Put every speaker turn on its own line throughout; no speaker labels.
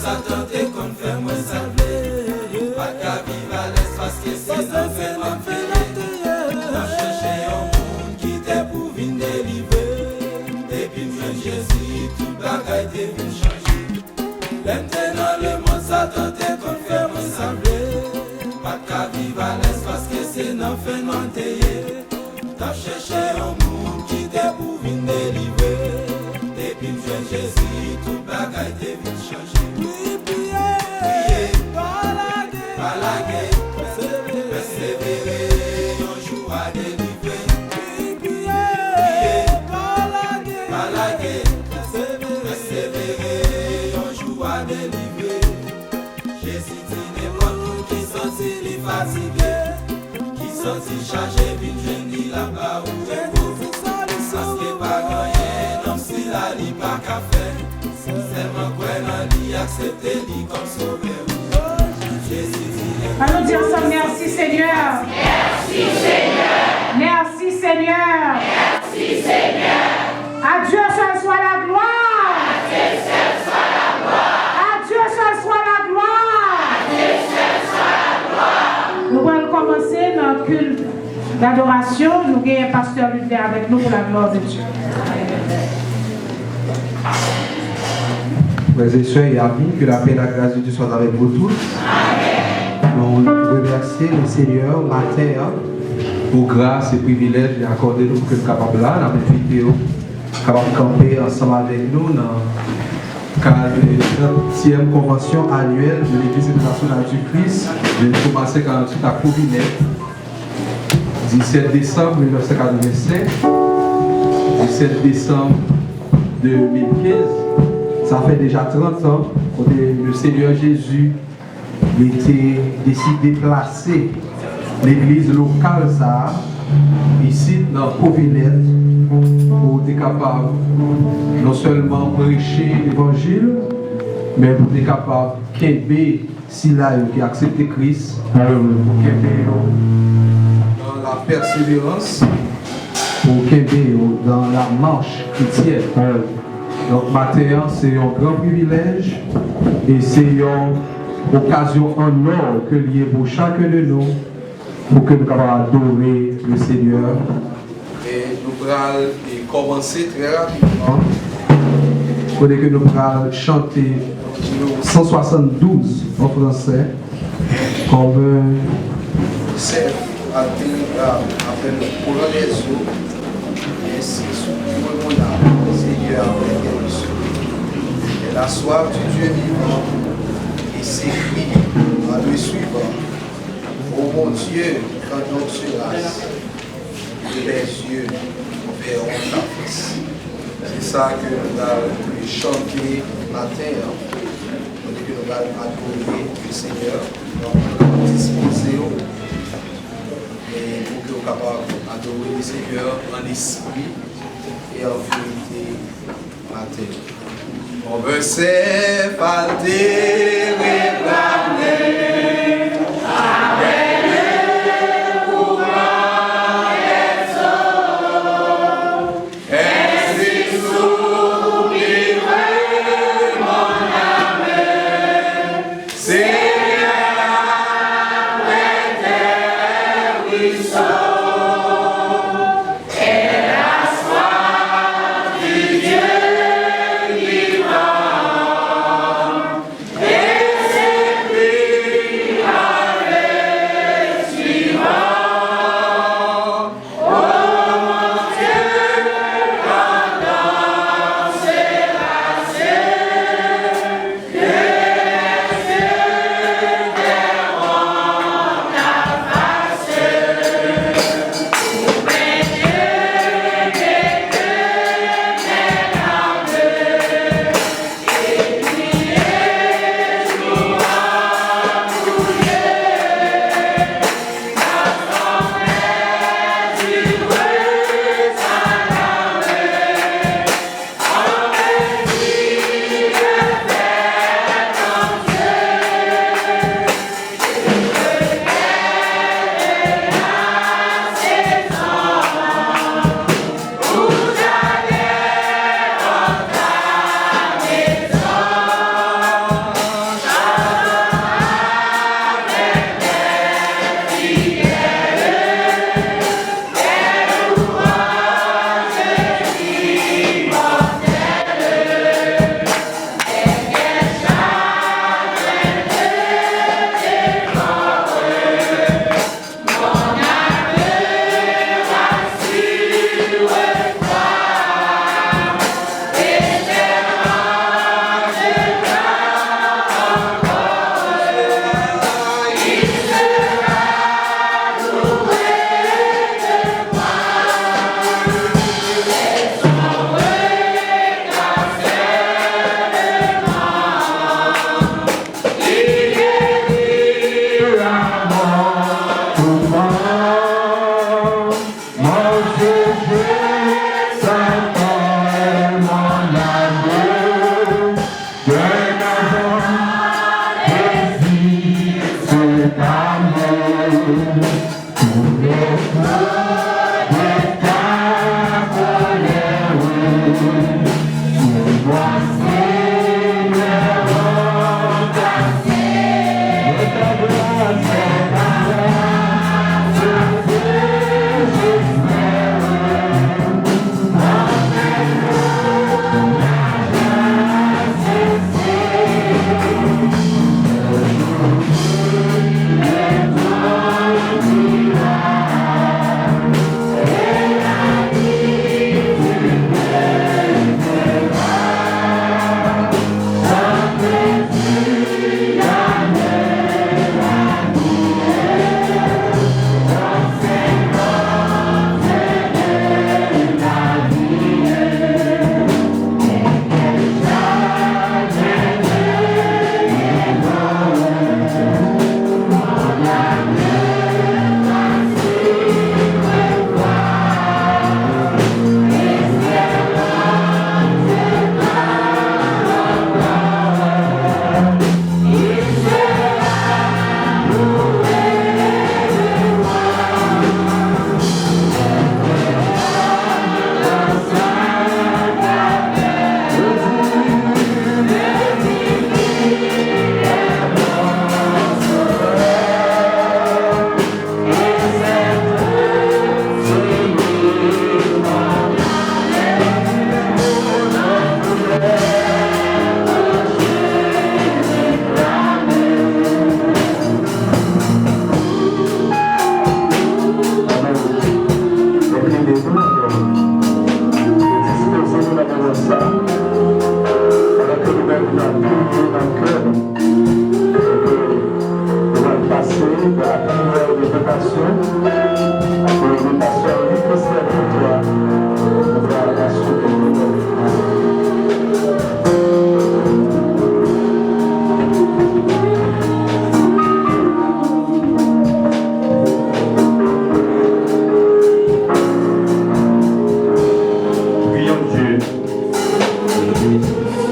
Satan te confirme moi sablé. Pas qu'à vivre à l'aise parce que c'est l'enfer m'enfermer. T'as cherché un monde qui t'est pour venir délivrer. Depuis que Jésus, tout bagaille te vient changer. Maintenant le monde Satan te confirme moi sablé. Pas qu'à vivre à l'aise parce que c'est l'enfer m'enterrer. T'as cherché un monde qui t'est pour venir délivrer. Depuis que Jésus, tout bagaille te vient changer. Priez, pas la guerre, persévérer, un jour à délivrer. Priez, pas la guerre, persévérer, un jour à délivrer. Jésus dit n'importe qui sentit les fatigué, qui sentit chargé, puis je dis là-bas où est pauvre. Parce que pas gagné, non si la lit pas qu'à faire. Seulement quoi dans lit, accepter lit comme sauveur.
Allons dire ensemble, merci Seigneur.
Merci Seigneur.
Merci Seigneur.
Merci Seigneur.
À Dieu seul soit la gloire.
À Dieu seul soit la gloire.
À Dieu seul soit la gloire.
À Dieu seul soit la gloire.
Nous allons commencer notre culte d'adoration. Nous avons un pasteur Luther avec nous pour la gloire de Dieu.
Frères et sœurs et amis, que la paix et la grâce de Dieu soient avec vous tous. Nous remercions le Seigneur matin pour grâce et privilège et accorder nous pour que nous soyons capables là, dans notre vidéo, capables de camper ensemble avec nous dans le cadre de la 30e convention annuelle de l'Église internationale du Christ. Je vais commencer quand tout à Courrinet, 17 décembre 1985, 17 décembre 2015. Ça fait déjà 30 ans que le Seigneur Jésus était décidé de placer l'église locale ça, ici dans Covinette pour être capable non seulement prêcher l'évangile, mais pour être capable de Kembe Sila qui a accepté Christ, pour Kembe dans la persévérance, pour Kembe dans la marche chrétienne. Donc, matin, c'est un grand privilège et c'est une occasion en or que lié pour chacun de nous pour que nous puissions adorer le Seigneur. Et nous allons commencer très rapidement pour que nous allons chanter 172 en français comme c'est après le courant des eaux. Et c'est ce que nous avons, Seigneur, et la soif du Dieu vivant, et ses cris à lui suivant. Oh mon Dieu, quand notre grâce, les yeux verront ta face. C'est ça que nous allons chanter matin, pour que nous allons adorer le Seigneur, nous allons disposer et pour que nous soyons capables d'adorer le Seigneur en esprit et en vérité matin. On veut s'effacer, réclamer avec le courant des eaux. Ainsi s'oublierait mon âme. C'est après tes ruisseaux. Yes.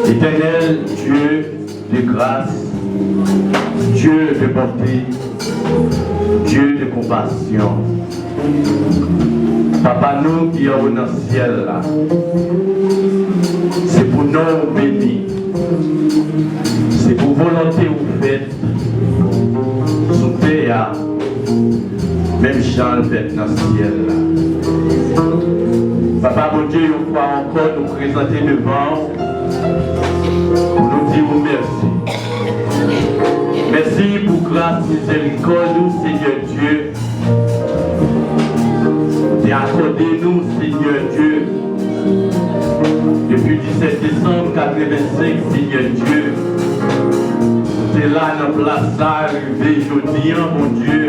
Éternel Dieu de grâce, Dieu de bonté, Dieu de compassion. Papa, nous qui sommes dans le ciel là, c'est pour nous bénir. C'est pour volonté ou faites. Sous terre, même Jean fait dans le ciel là. Papa, mon Dieu, une fois encore nous présenter devant pour nous dire merci. Merci pour grâce, miséricorde, Seigneur Dieu. Et accordez-nous, Seigneur Dieu, depuis 17 décembre 85, Seigneur Dieu. C'est là notre place là, arrivé aujourd'hui, mon Dieu.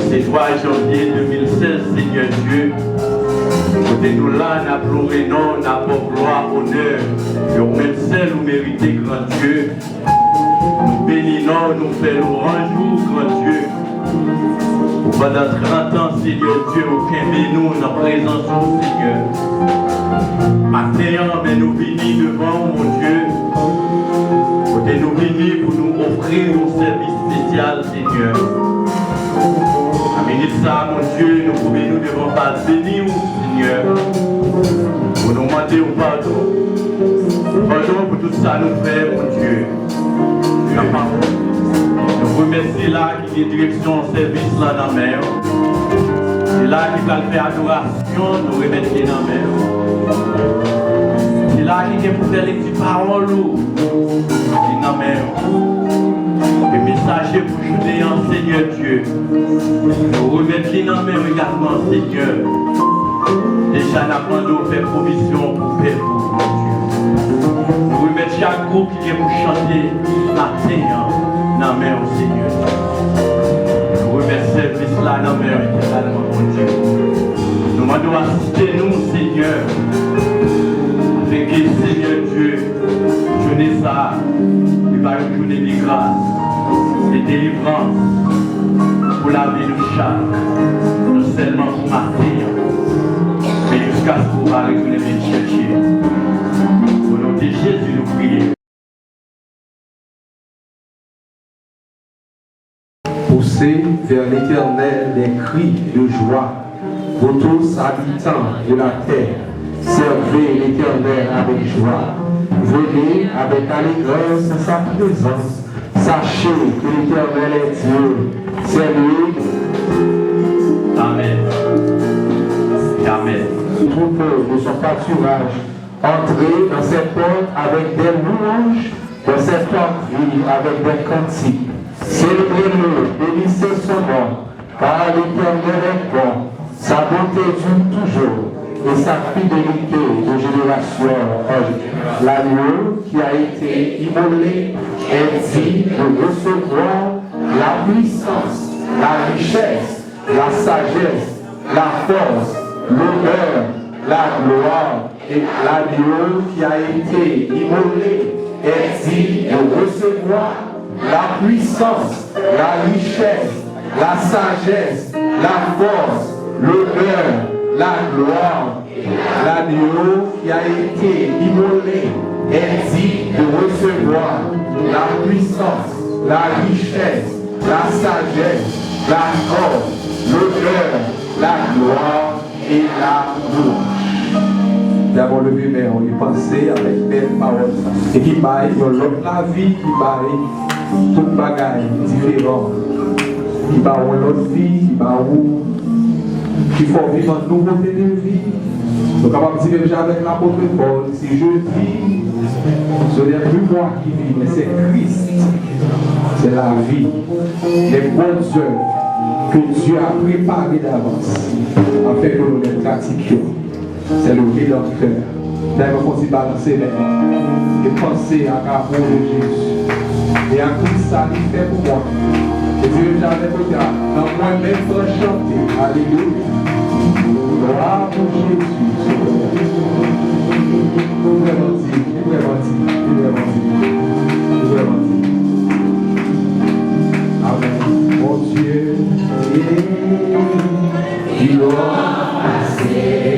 C'est 3 janvier 2016, Seigneur Dieu. Côté nous là, n'a pleuré non, n'a pas gloire, honneur. Et au même seul, nous méritez, grand Dieu. Nous bénissons, nous faisons louange, grand Dieu. Pendant 30 ans, Seigneur Dieu, aucun de nous dans la présence du Seigneur. Maintenant, mais nous venons devant, mon Dieu. Côté nous venons pour nous offrir un service spécial, Seigneur. À minute ça, mon Dieu, nous pouvons nous devant pas bénir, Seigneur. Pour nous demander pardon. Pardon pour tout ça nous fait, mon Dieu. Nous remercions là qui est direction service là dans la mer. C'est là qui va faire adoration, nous remettre dans la mer. C'est là qui est pour faire les petites paroles dans la mer. Les messagers pour jouer en Seigneur Dieu. Nous remettre dans la mer également, Seigneur. Déjà, nous avons fait provision pour faire pour Dieu. Nous remettre chaque groupe qui est pour chanter matin. Non, mais au Seigneur. Nous remercions là dans mer éternellement, mon Dieu. Nous demandons assister nous, Seigneur, avec Seigneur Dieu, journée ça, et par une journée de grâce, de délivrance, pour la vie de chaque, non seulement pour matin, mais jusqu'à ce qu'on va retourner venir chercher. Au nom de Jésus, nous prions.
Poussez vers l'Éternel des cris de joie, vous tous habitants de la terre.
Servez l'Éternel avec joie. Venez avec allégresse à sa présence. Sachez que l'Éternel est Dieu. C'est lui.
Amen. Amen.
Troupeau de son pâturage. Entrez dans cette porte avec des louanges, dans cette entrée avec des cantiques. Célébrez-le, bénissez son nom, car l'Éternel est bon. Sa bonté dure toujours et sa fidélité de génération en génération. L'agneau qui a été immolé est dit de recevoir la puissance, la richesse, la sagesse, la force, l'honneur, la gloire. Et l'agneau qui a été immolé est dit de recevoir la puissance, la richesse, la sagesse, la force, l'honneur, la gloire. L'agneau qui a été immolé est dit de recevoir la puissance, la richesse, la sagesse, la force, l'honneur, la gloire et la louange.
D'abord lever mais on y pensait avec belles paroles et qui baille l'autre la vie qui baille toute bagaille différent qui baille l'autre vie qui baille qui faut vivre une nouveauté de vie. Donc capable de dire déjà avec l'apôtre Paul, si je vis, ce n'est plus moi qui vis, mais c'est Christ, c'est la vie, les bonnes œuvres que Dieu a préparées d'avance afin que nous les pratiquions. C'est le Rédempteur. D'ailleurs, on peut balancer les mains et penser à l'amour de Jésus. Et à tout ça, il fait pour moi. Et Dieu, j'avais regardé, dans moi-même, pour chanter. Alléluia. Gloire pour Jésus. Vraiment dit, vraiment dit, vraiment dit, vraiment dit. Amen. Mon Dieu, et gloire à Dieu.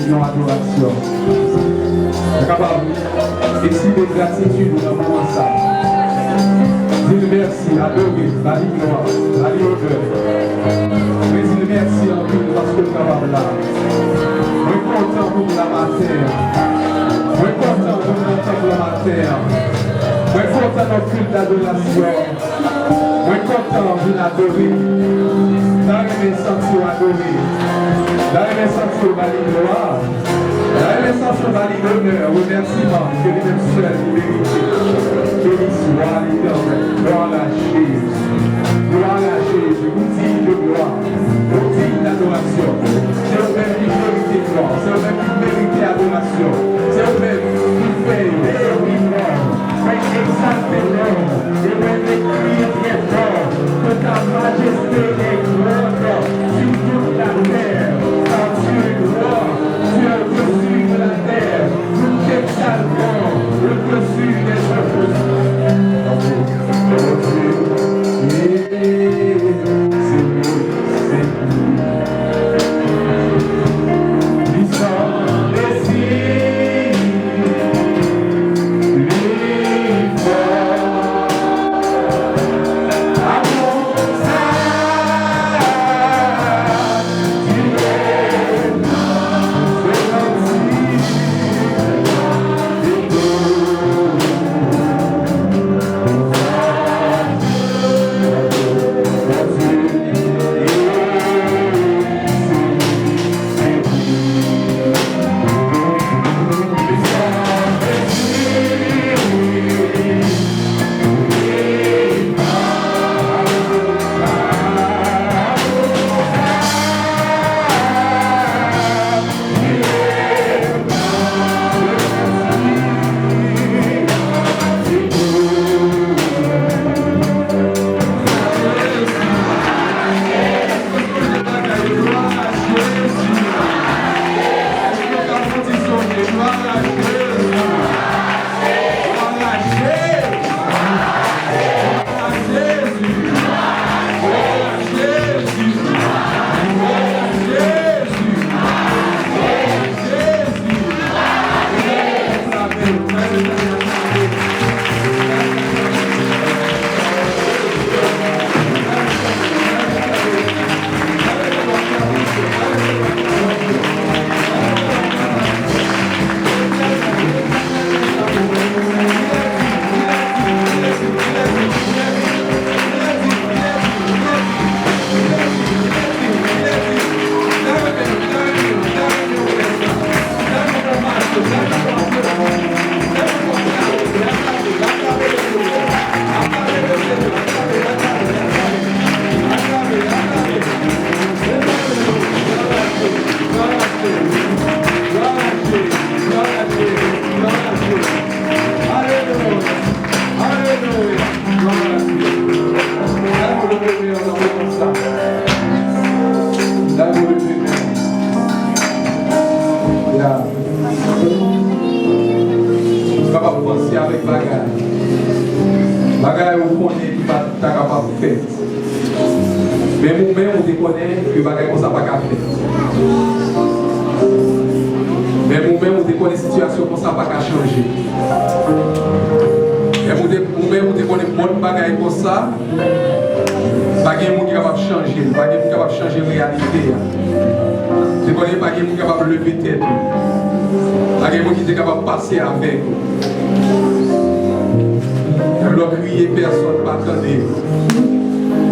une adoration. Vous êtes capable d'exprimer gratitude dans le moment ça. Dis merci, adorer, la gloire, la honneur. Mais dis merci en plus parce que tu es capable là. Je suis content pour la matière. Je suis content pour l'entendre la matière. Je suis content dans le culte d'adoration. Je suis content de l'adorer. D'arriver sentir adorer. D'arriver sentir la gloire. D'arriver sentir la honneur. Remerciement que lui-même seul mérite. Béni soit l'Éternel. Gloire à Jésus. Gloire à Jésus. Vous dites de gloire. Vous dites d'adoration. C'est vous-même qui méritez gloire. C'est vous-même qui méritez adoration. C'est vous-même qui fait gloire. Faites exalter l'homme. Et même crier bien fort. Que ta majesté est grande sur toute la terre. Car tu es roi. Tu es au-dessus de la terre. Nous t'exaltons au-dessus des choses. Avec même leur crier personne pas attendait,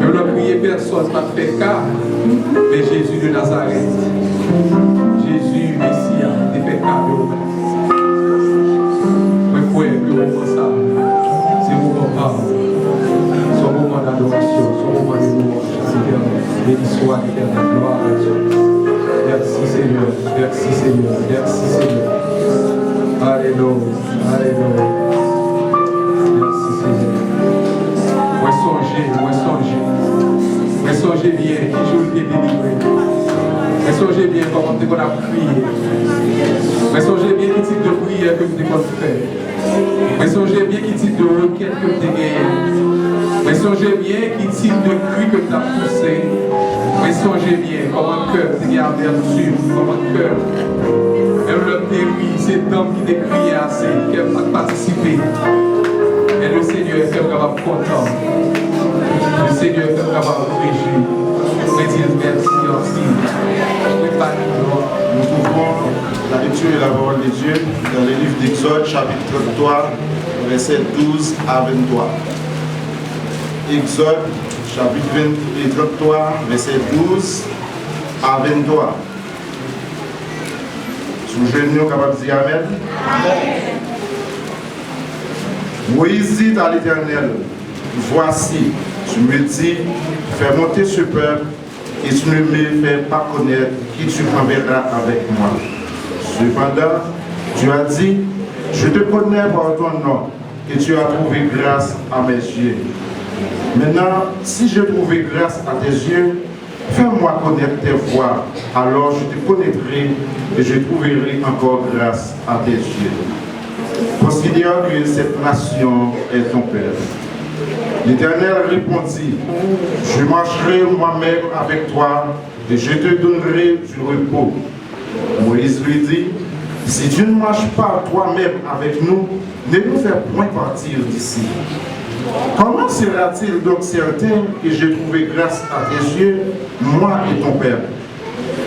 même leur crier personne pas fait cas, mais Jésus de Nazareth, Jésus Messia, il fait cadeau. Mais quoi que vous pensez ça, c'est mon moment, son moment d'adoration, son moment de louange, béni soit l'Éternel, gloire à Dieu. Merci Seigneur, merci Seigneur, merci Seigneur. Alléluia, alléluia. Merci Seigneur. Moi songez bien qui joue le délivré. Moi songez bien comment on a prié. Moi songez bien qui type de prière que vous devez faire. Moi songez bien qui type de requête que vous avez gagné. Moi songez bien qui type de cri que vous avez poussé. Mais songez bien, comment cœur c'est qui a aperçu, comment cœur. Même l'homme oui, c'est l'homme qui t'a crié assez, qui a participé. Et le Seigneur est capable content. Le Seigneur est capable de réjouir. On va dire merci aussi.
Nous trouvons la lecture et la parole de Dieu dans le livre d'Exode, chapitre 33, versets 12 à 23. Exode, chapitre 33, verset 12 à 23. Sous le genou, capable de dire Amen. Moïse dit à l'Éternel, voici, tu me dis, fais monter ce peuple et tu ne me fais pas connaître qui tu enverras avec moi. Cependant, tu as dit, je te connais par ton nom et tu as trouvé grâce à mes yeux. Maintenant, si j'ai trouvé grâce à tes yeux, fais-moi connaître tes voies, alors je te connaîtrai et je trouverai encore grâce à tes yeux. Considère que cette nation est ton père. L'Éternel répondit, je marcherai moi-même avec toi et je te donnerai du repos. Moïse lui dit, si tu ne marches pas toi-même avec nous, ne nous fais point partir d'ici. Comment sera-t-il donc certain que j'ai trouvé grâce à tes yeux, moi et ton père?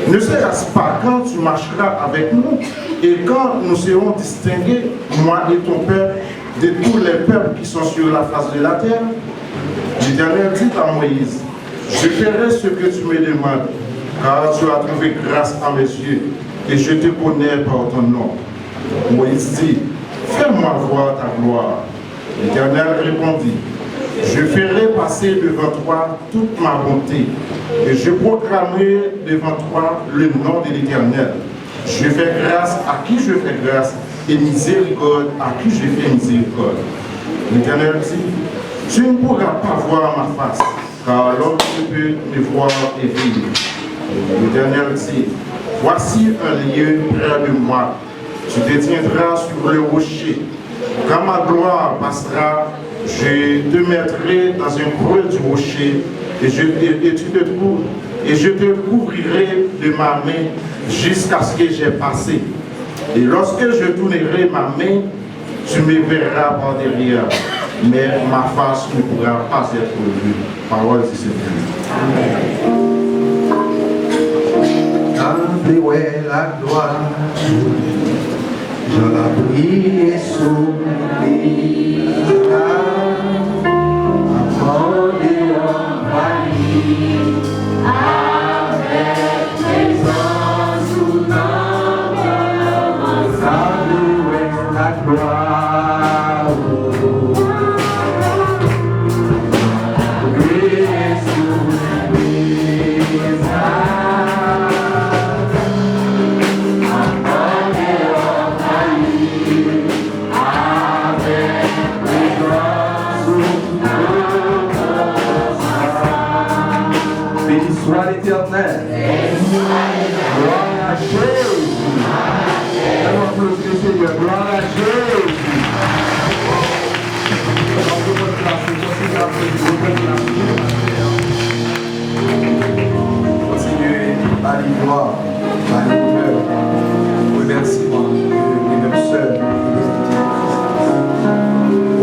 Ne sera-ce pas quand tu marcheras avec nous et quand nous serons distingués, moi et ton père, de tous les peuples qui sont sur la face de la terre? L'Éternel dit à Moïse, je ferai ce que tu me demandes, car tu as trouvé grâce à mes yeux et je te connais par ton nom. Moïse dit, fais-moi voir ta gloire. L'Éternel répondit, je ferai passer devant toi toute ma bonté et je proclamerai devant toi le nom de l'Éternel. Je fais grâce à qui je fais grâce et miséricorde à qui je fais miséricorde. L'Éternel dit, tu ne pourras pas voir ma face, car l'homme ne peut me voir et vivre. L'Éternel dit, voici un lieu près de moi, tu te tiendras sur le rocher. Quand ma gloire passera, je te mettrai dans un creux du rocher et je te couvrirai de ma main jusqu'à ce que j'ai passé. Et lorsque je tournerai ma main, tu me verras par derrière, mais ma face ne pourra pas être vue. Parole du Seigneur.
Amen. La gloire. Je la prie sous les accordé envahi avec présence ou non, saluer la gloire. Prie sous les soit l'Éternel. Gloire à Jésus. Allons applaudir le Seigneur. Gloire à Jésus. Continuez à l'ignoire, à l'honneur, remerciement de nos sœurs.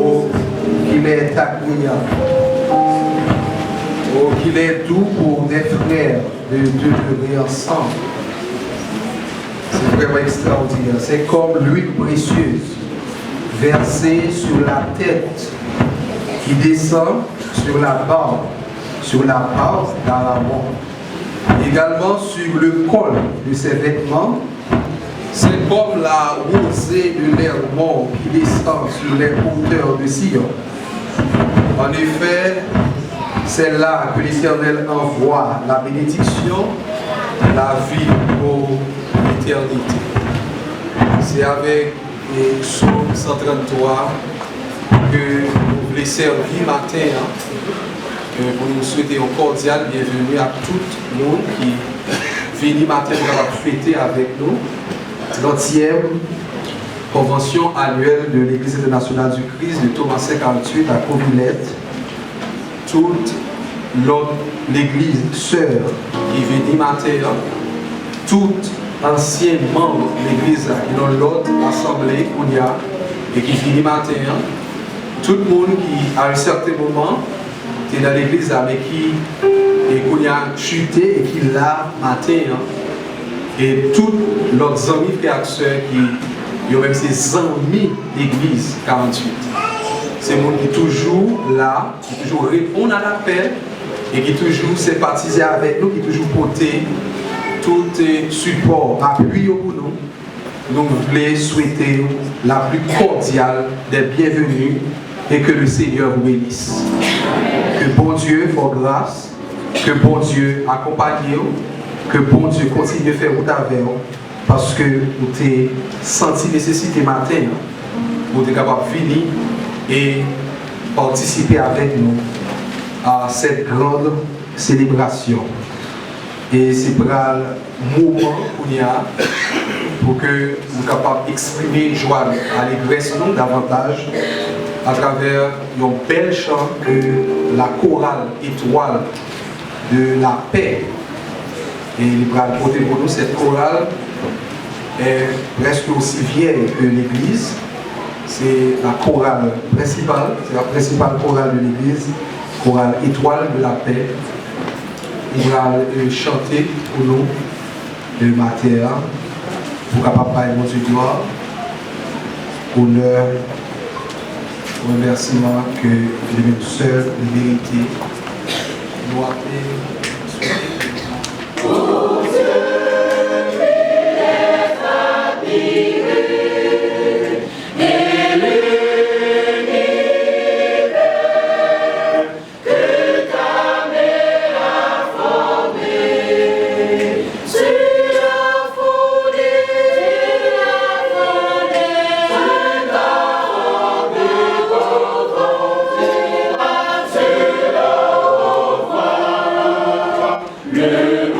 Oh, qu'il est agréable. Oh, qu'il est doux pour des frères de demeurer ensemble. C'est vraiment extraordinaire. C'est comme l'huile précieuse versée sur la tête qui descend sur la barbe, sur la base d'Aaron. Également sur le col de ses vêtements. C'est comme la rosée de l'air mort qui descend sur les hauteurs de Sion. En effet, c'est là que l'Éternel envoie la bénédiction, la vie pour l'éternité. C'est avec le psaume 133 que nous voulons servir matin, que nous souhaitons une cordiale bienvenue à tout le monde qui vient matin pour fêter avec nous 30e convention annuelle de l'Église internationale du Christ de Thomas 58 à Covillette. Toutes l'autre, l'église sœur qui vient matin, tout ancien membre de l'église qui dans l'autre assemblée qu'on y a et qui finit matin, tout le monde qui à un certain moment est dans l'église mais qui et qu'on y a chuté et qui l'a matin, et tous leurs amis frères et sœurs qui ont même ses amis d'église 48. C'est le monde qui est toujours là, qui toujours répond à l'appel et qui toujours sympathise avec nous, qui toujours porter tout support, appui pour nous. Nous voulons souhaiter la plus cordiale des bienvenus et que le Seigneur vous bénisse. Que bon Dieu fasse grâce, que bon Dieu accompagne vous, que bon Dieu continue de faire route avec vous, parce que vous avez senti nécessité matin, vous êtes capable de finir et participer avec nous à cette grande célébration. Et c'est pour le moment qu'on y a pour que vous soyez capable d'exprimer joie, allégresse nous davantage à travers un bel chant que la chorale étoile de la paix. Et il va porter pour nous cette chorale est presque aussi vieille que l'église. C'est la chorale principale, c'est la principale chorale de l'église, chorale étoile de la paix. Il va chanter pour nous le matin, pour capable parler de notre gloire, honneur, remerciement que les mêmes sœurs de vérité doivent
Le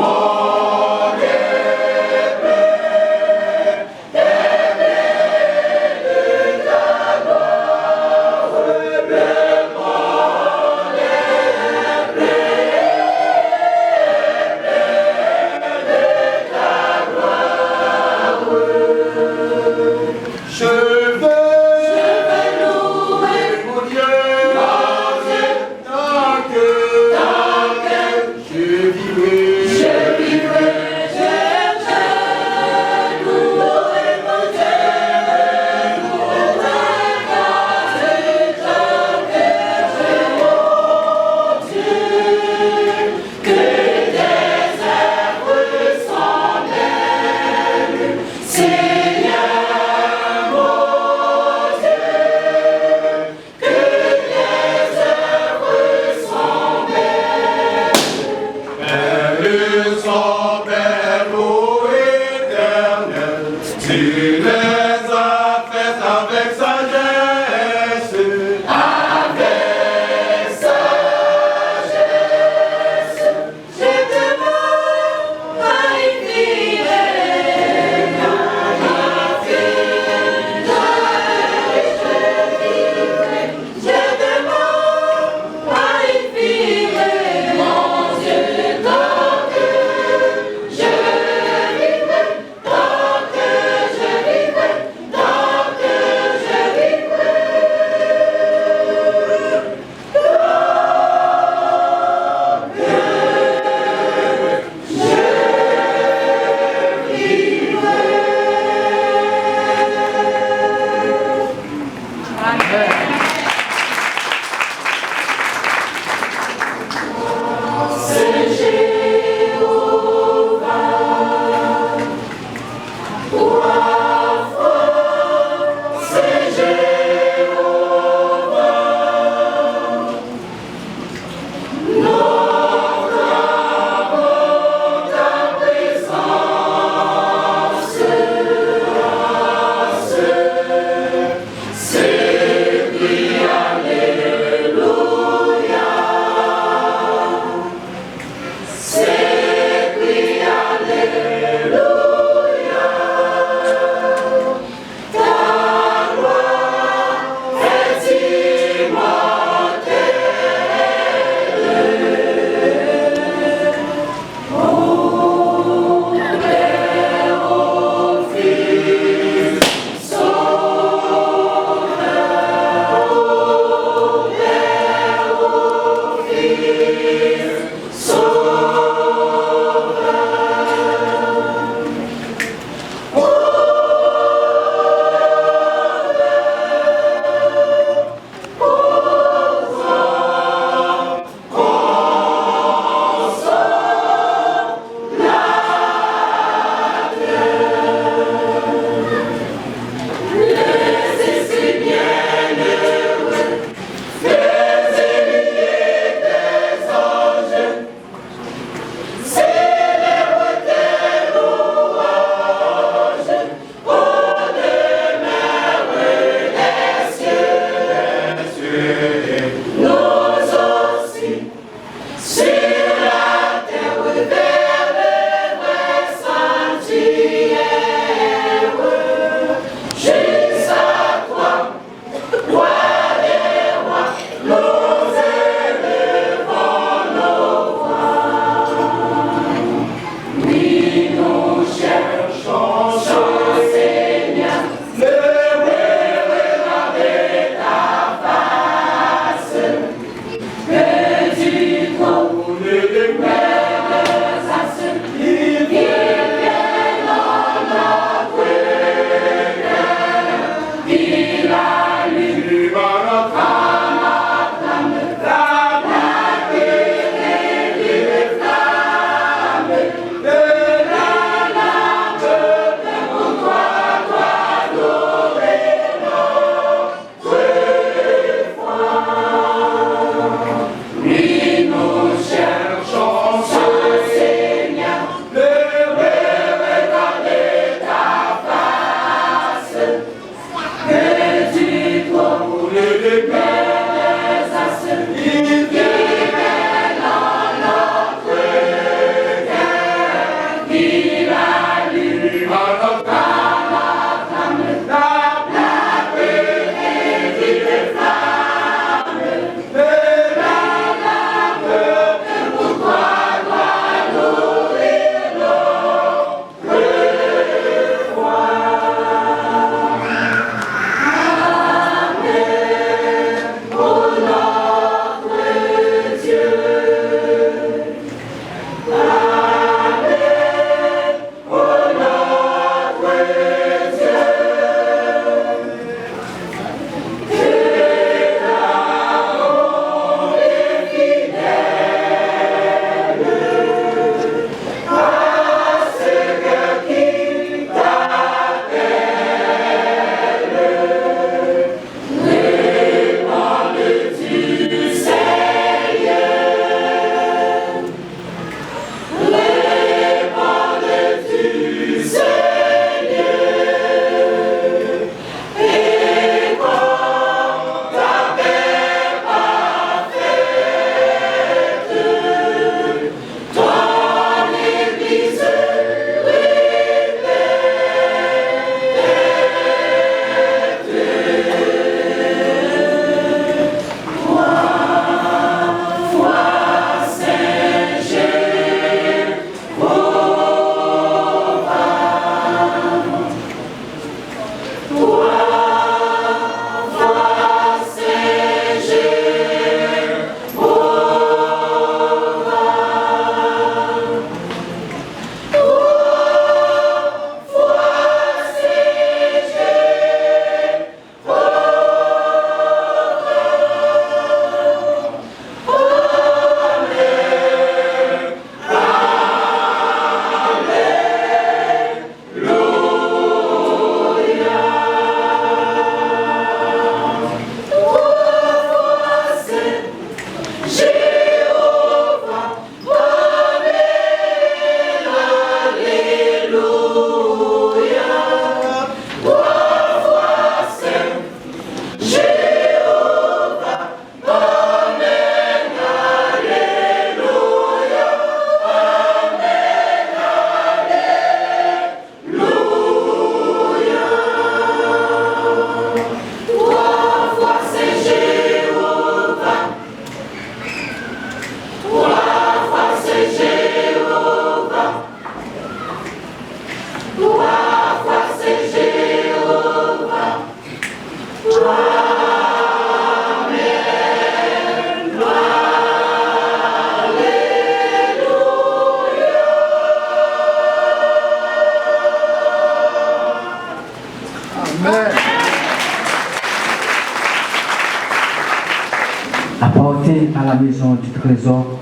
Apportez à la maison du trésor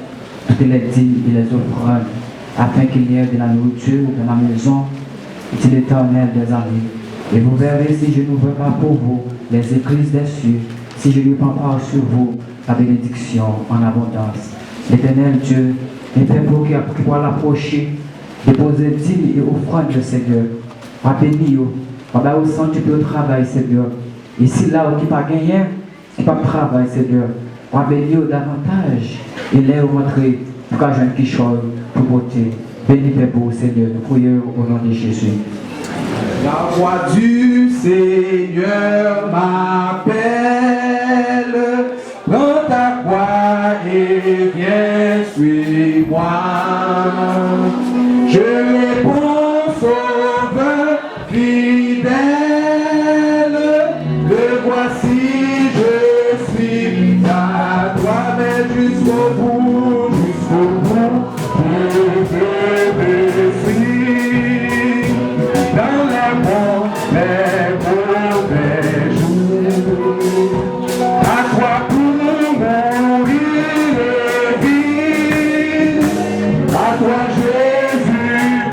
toutes les dîmes et les offrandes, afin qu'il y ait de la nourriture dans la maison, dit l'Éternel des armées. Et vous verrez si je n'ouvre pas pour vous les écluses des cieux, si je ne prends pas sur vous la bénédiction en abondance. L'Éternel Dieu est fait pour qu'il puisse l'approcher, déposer dîmes et offrandes, le Seigneur. On va bénir, on va au centre du travail, Seigneur. Et si là où qui pas gagné, qui pas travail, Seigneur, on va bénir davantage. Et là où rentrer pour qu'un jeune qui chante pour beauté. Béni Père beau, Seigneur, nous prions au nom de Jésus.
La voix du Seigneur m'appelle, prends ta croix et viens, suis-moi. Je réponds, Sauveur fidèle, le voici, je suis à toi, mais jusqu'au bout, je suis dans les bons, les mauvais jours. À toi pour mourir et vivre, à toi Jésus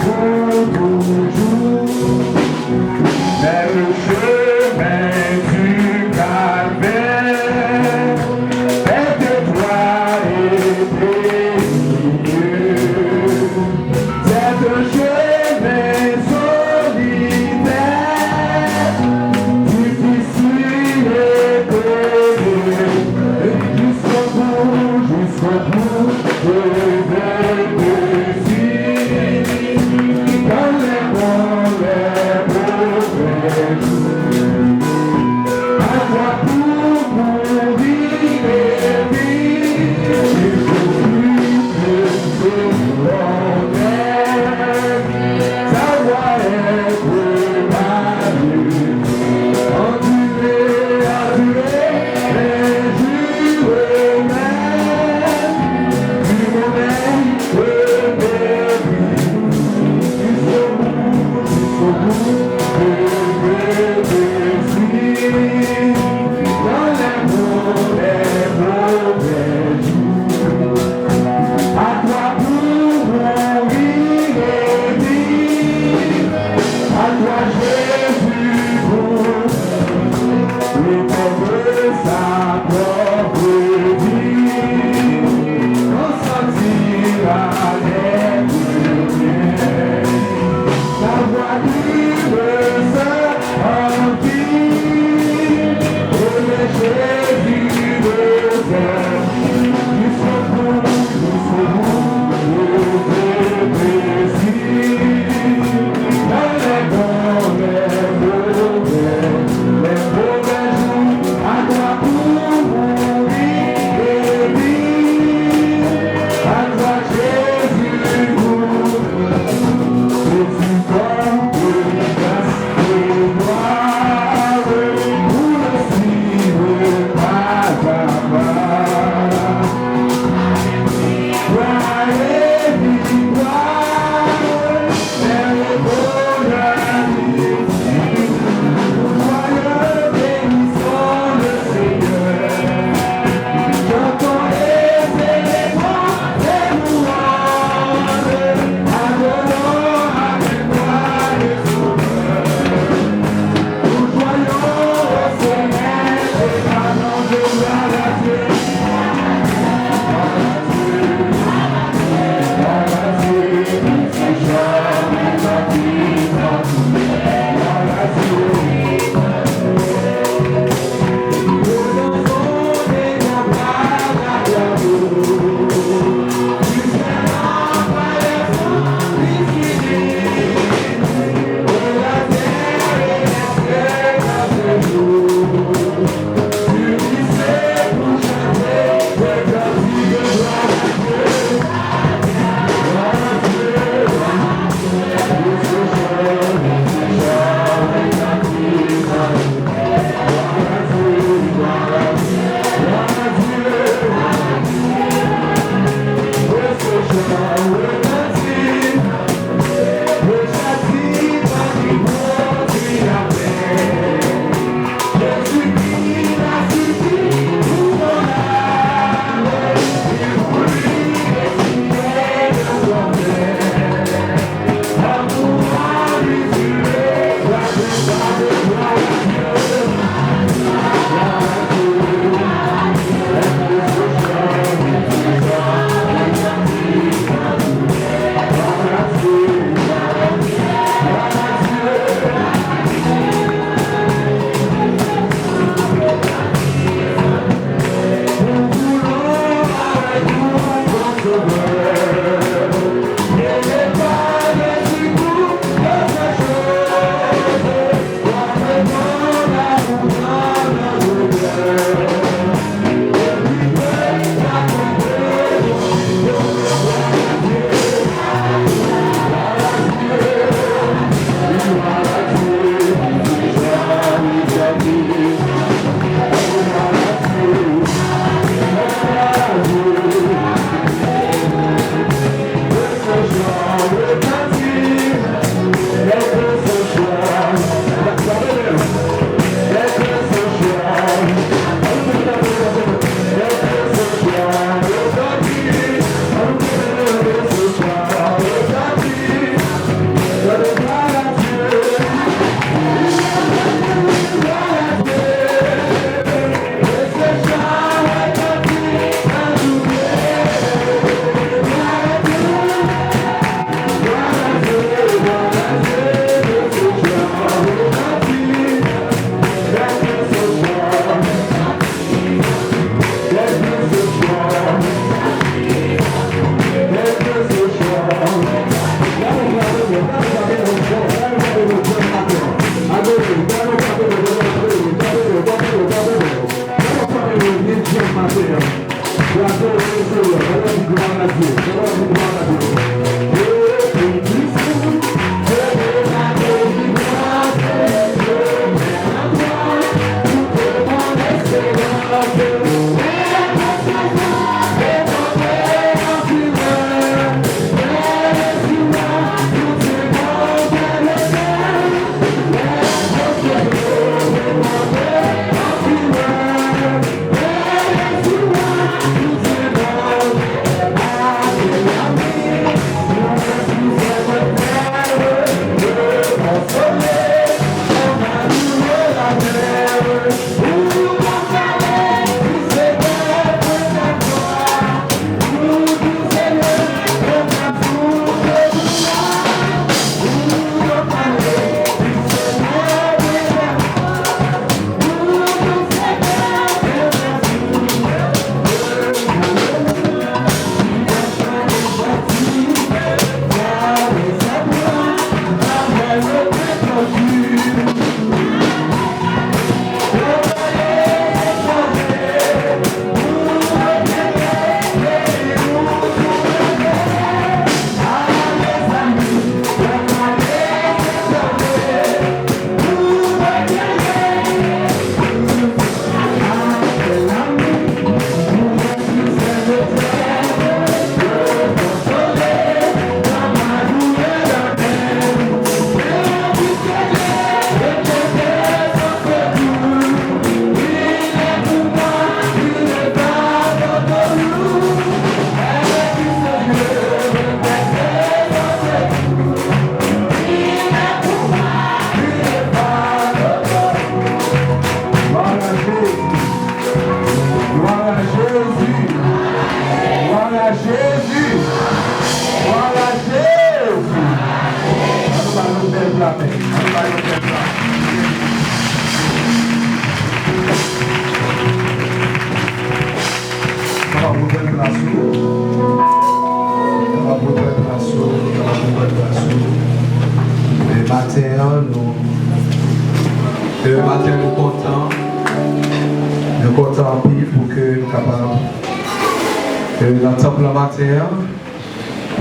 Dans le temple matin,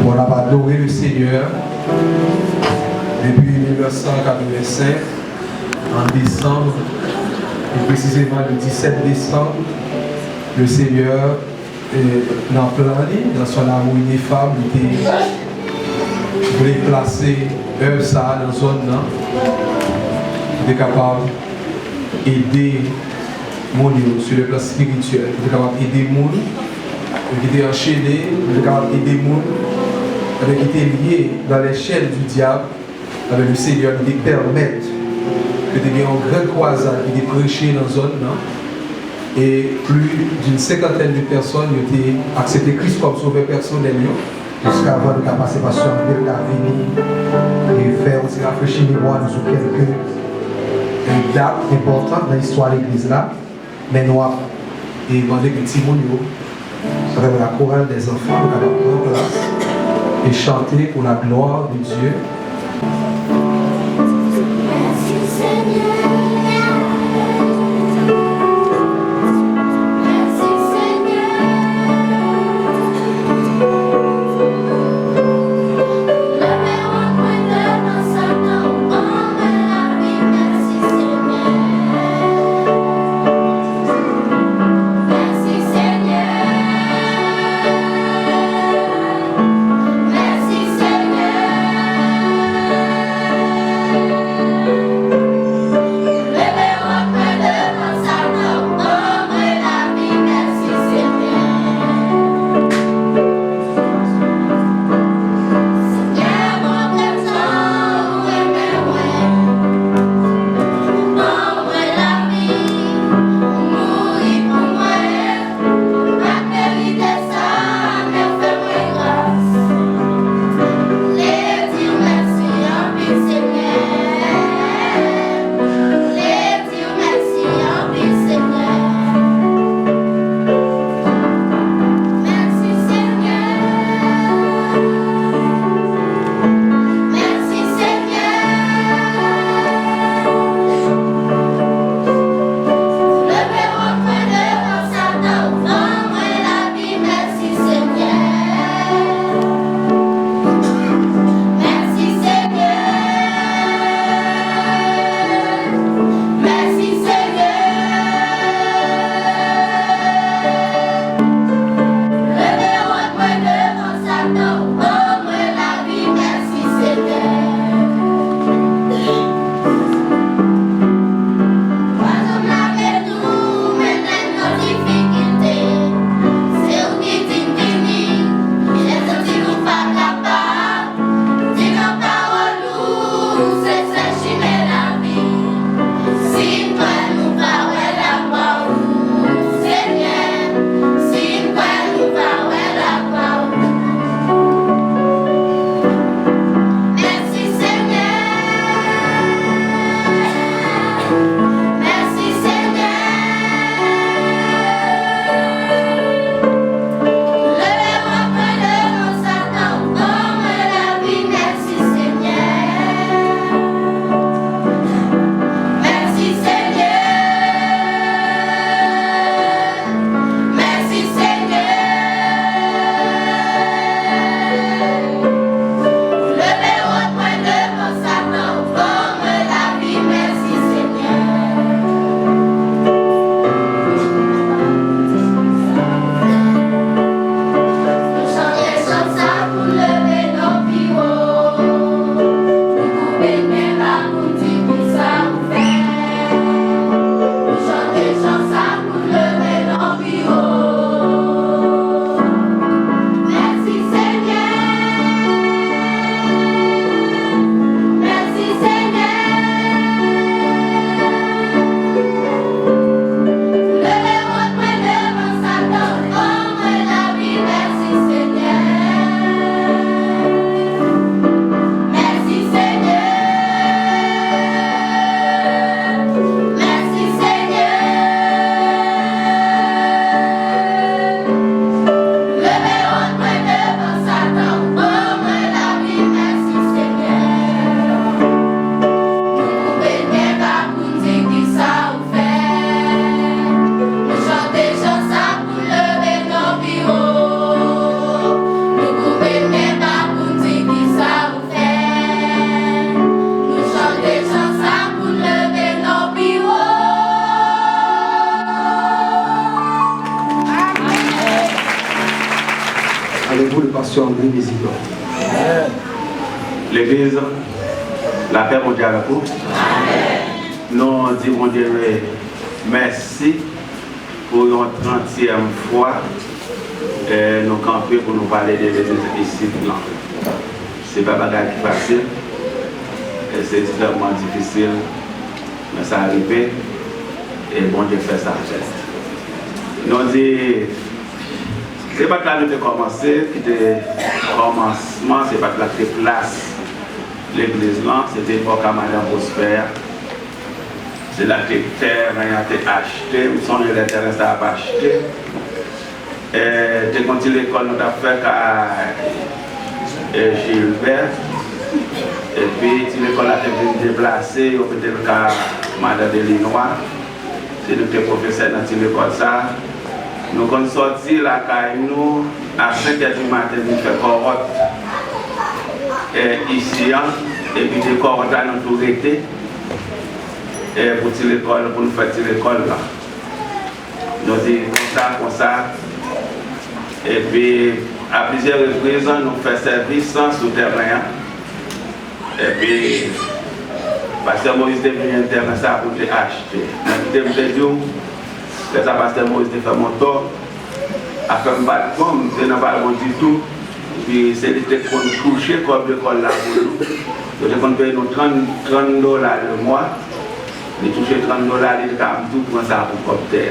on a adoré le Seigneur depuis 1985, en décembre, et précisément le 17 décembre, le Seigneur est dans plan, dans son amour ineffable, il voulait placer ça dans la zone, il était capable d'aider les gens sur le plan spirituel, il était capable d'aider les gens. Qui était enchaîné, qui était capable d'aider les gens, qui était lié dans les chaînes du diable, avec le Seigneur, qui permettre que tu aies une grande croisade qui est prêchée dans la zone. Et plus d'une cinquantaine de personnes ont accepté Christ comme sauveur personnel. Jusqu'à avant de passer par son ville, et faire aussi rafraîchir les mois sur quelques dates importantes dans l'histoire de l'église là. Mais nous avons demandé que les petits avec la chorale des enfants, nous allons prendre place et chanter pour la gloire de Dieu.
Merci Seigneur.
Avec vous, le pasteur André Bézignon.
L'Église, la paix mondiale avec vous. Nous disons Dieu merci pour une 30e fois nous camper pour nous parler de l'Église ici. Ce n'est pas un bagage facile, c'est extrêmement difficile, mais ça arrive et bon Dieu fait ça. Nous disons, ce n'est pas là que nous avons commencé, qui était commencement, ce n'est pas là que place l'église là, c'était l'époque à Madame Prospère. C'est là que les terres ont été achetées, nous sommes les terrains ça a acheté. Et quand l'école nous a fait à Gilbert, et puis l'école a été déplacée, au peut-être qu'à Madame Delinois, c'est nous qui sommes professeurs dans l'école ça. Nous sommes sortis là, nous, à 5h du matin, nous faisons corotte ici, et puis des corottes à nous tout été, pour l'école, pour nous faire l'école là. Nous disons comme ça, et puis à plusieurs reprises, nous faisons service souterrain, et puis, Pasteur Moïse est venu intervenir ça pour acheter. C'est ça, Pasteur Moïse a fait mon tour, a fait un balcon, je n'ai pas du tout. Puis c'est lui qui a touché comme l'école là pour nous. Donc on paye nous $30 le mois. Il touche $30, il a tout pour ça pour copter.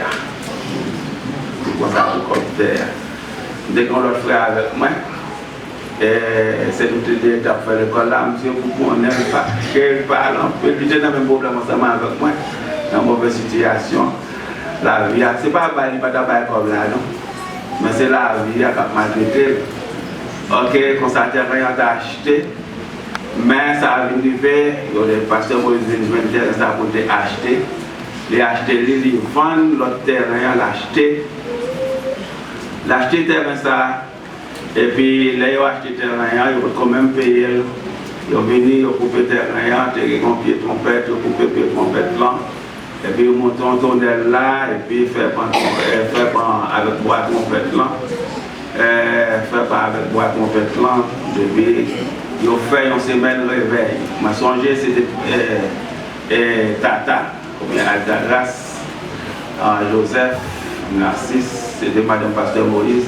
Pour ça pour copter. Dès qu'on l'autre frère avec moi, c'est nous qui avons fait l'école là, monsieur, pour qu'on n'aime pas. Je parle un peu, j'ai le même problème ensemble avec moi, dans une mauvaise situation. La vie, ce n'est pas un bail comme là, non? Mais c'est la vie qui a maltraité. Ok, quand ça a rien acheté, mais ça a venu faire, le pasteur Moïse vient de ça pour acheter. Il a acheté, il vend l'autre terrain, l'acheter. L'acheter terrain ça, et puis là, il a acheté terrain, il va quand même payer. Il est venu, il a coupé terrain, il a pied trompette, il a coupé pied trompette là. Et puis, il monte un tunnel là, et puis il fait avec bois trompette là. Fait pas avec bois trompette là. Depuis, il a fait une semaine de réveil. Ma songé, c'était Tata, ou bien Altagrace, Joseph, Narcisse, c'était Madame Pasteur Moïse.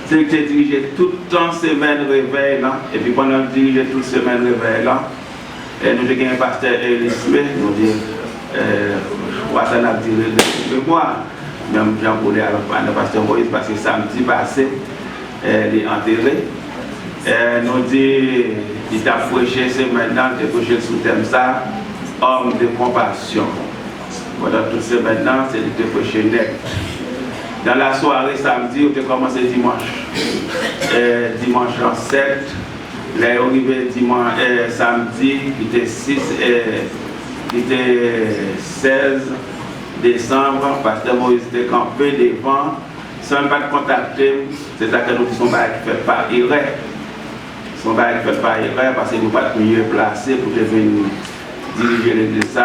C'est que j'ai dirigé tout le temps semaine de réveil là. Et puis, pendant que j'ai dirigé toute semaine de réveil là, et nous avons gagné un pasteur Elie Smith, nous dit. Je crois que ça n'a pas duré de mois. Même Jean voulait avec le pasteur Moïse parce que samedi passé, il est enterré. Nous dit, il t'a prêché, c'est maintenant, il a prêché sous thème ça, homme de compassion. Pendant toutes ces maintenant, c'est il t'a prêché net. Dans la soirée samedi, on a commencé dimanche. Dimanche en 7, là, on est arrivé dimanche, samedi, il était 6. Il était 16 décembre, Pasteur Moïse était campé devant, sans pas contacter, c'est ça que nous disons qui fait par erreur. Son bail qui fait par erreur parce que nous ne sommes pas mieux placés pour venir diriger l'église.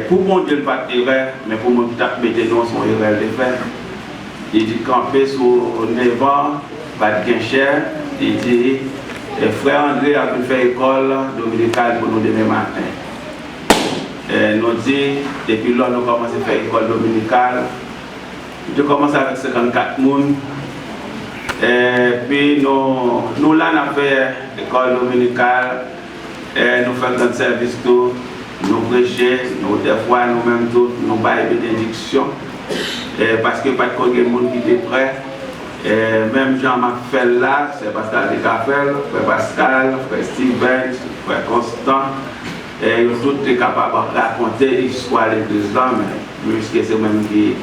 Pour mon Dieu, pas d'erreur, mais pour mon Dieu, mettez nous son erreur de faire. Il dit camper sur 9 ans, pas de gain cher, il dit, frère André a pu faire école dominicale pour nous demain matin. Nous dit, depuis là, nous commençons à faire l'école dominicale. Je commence avec 54 personnes. Puis nous là, nous fait l'école dominicale. Nous faisons un service tout. Nous prêchons, nous des fois nous-mêmes tous, nous baillons des bénédictions. Parce que pas de monde qui était prêt. Même Jean m'a fait là, c'est Pascal Descafel, frère Pascal, frère Steven, frère Constant. Et tout est capable de raconter l'histoire de l'église là, mais puisque c'est moi qui.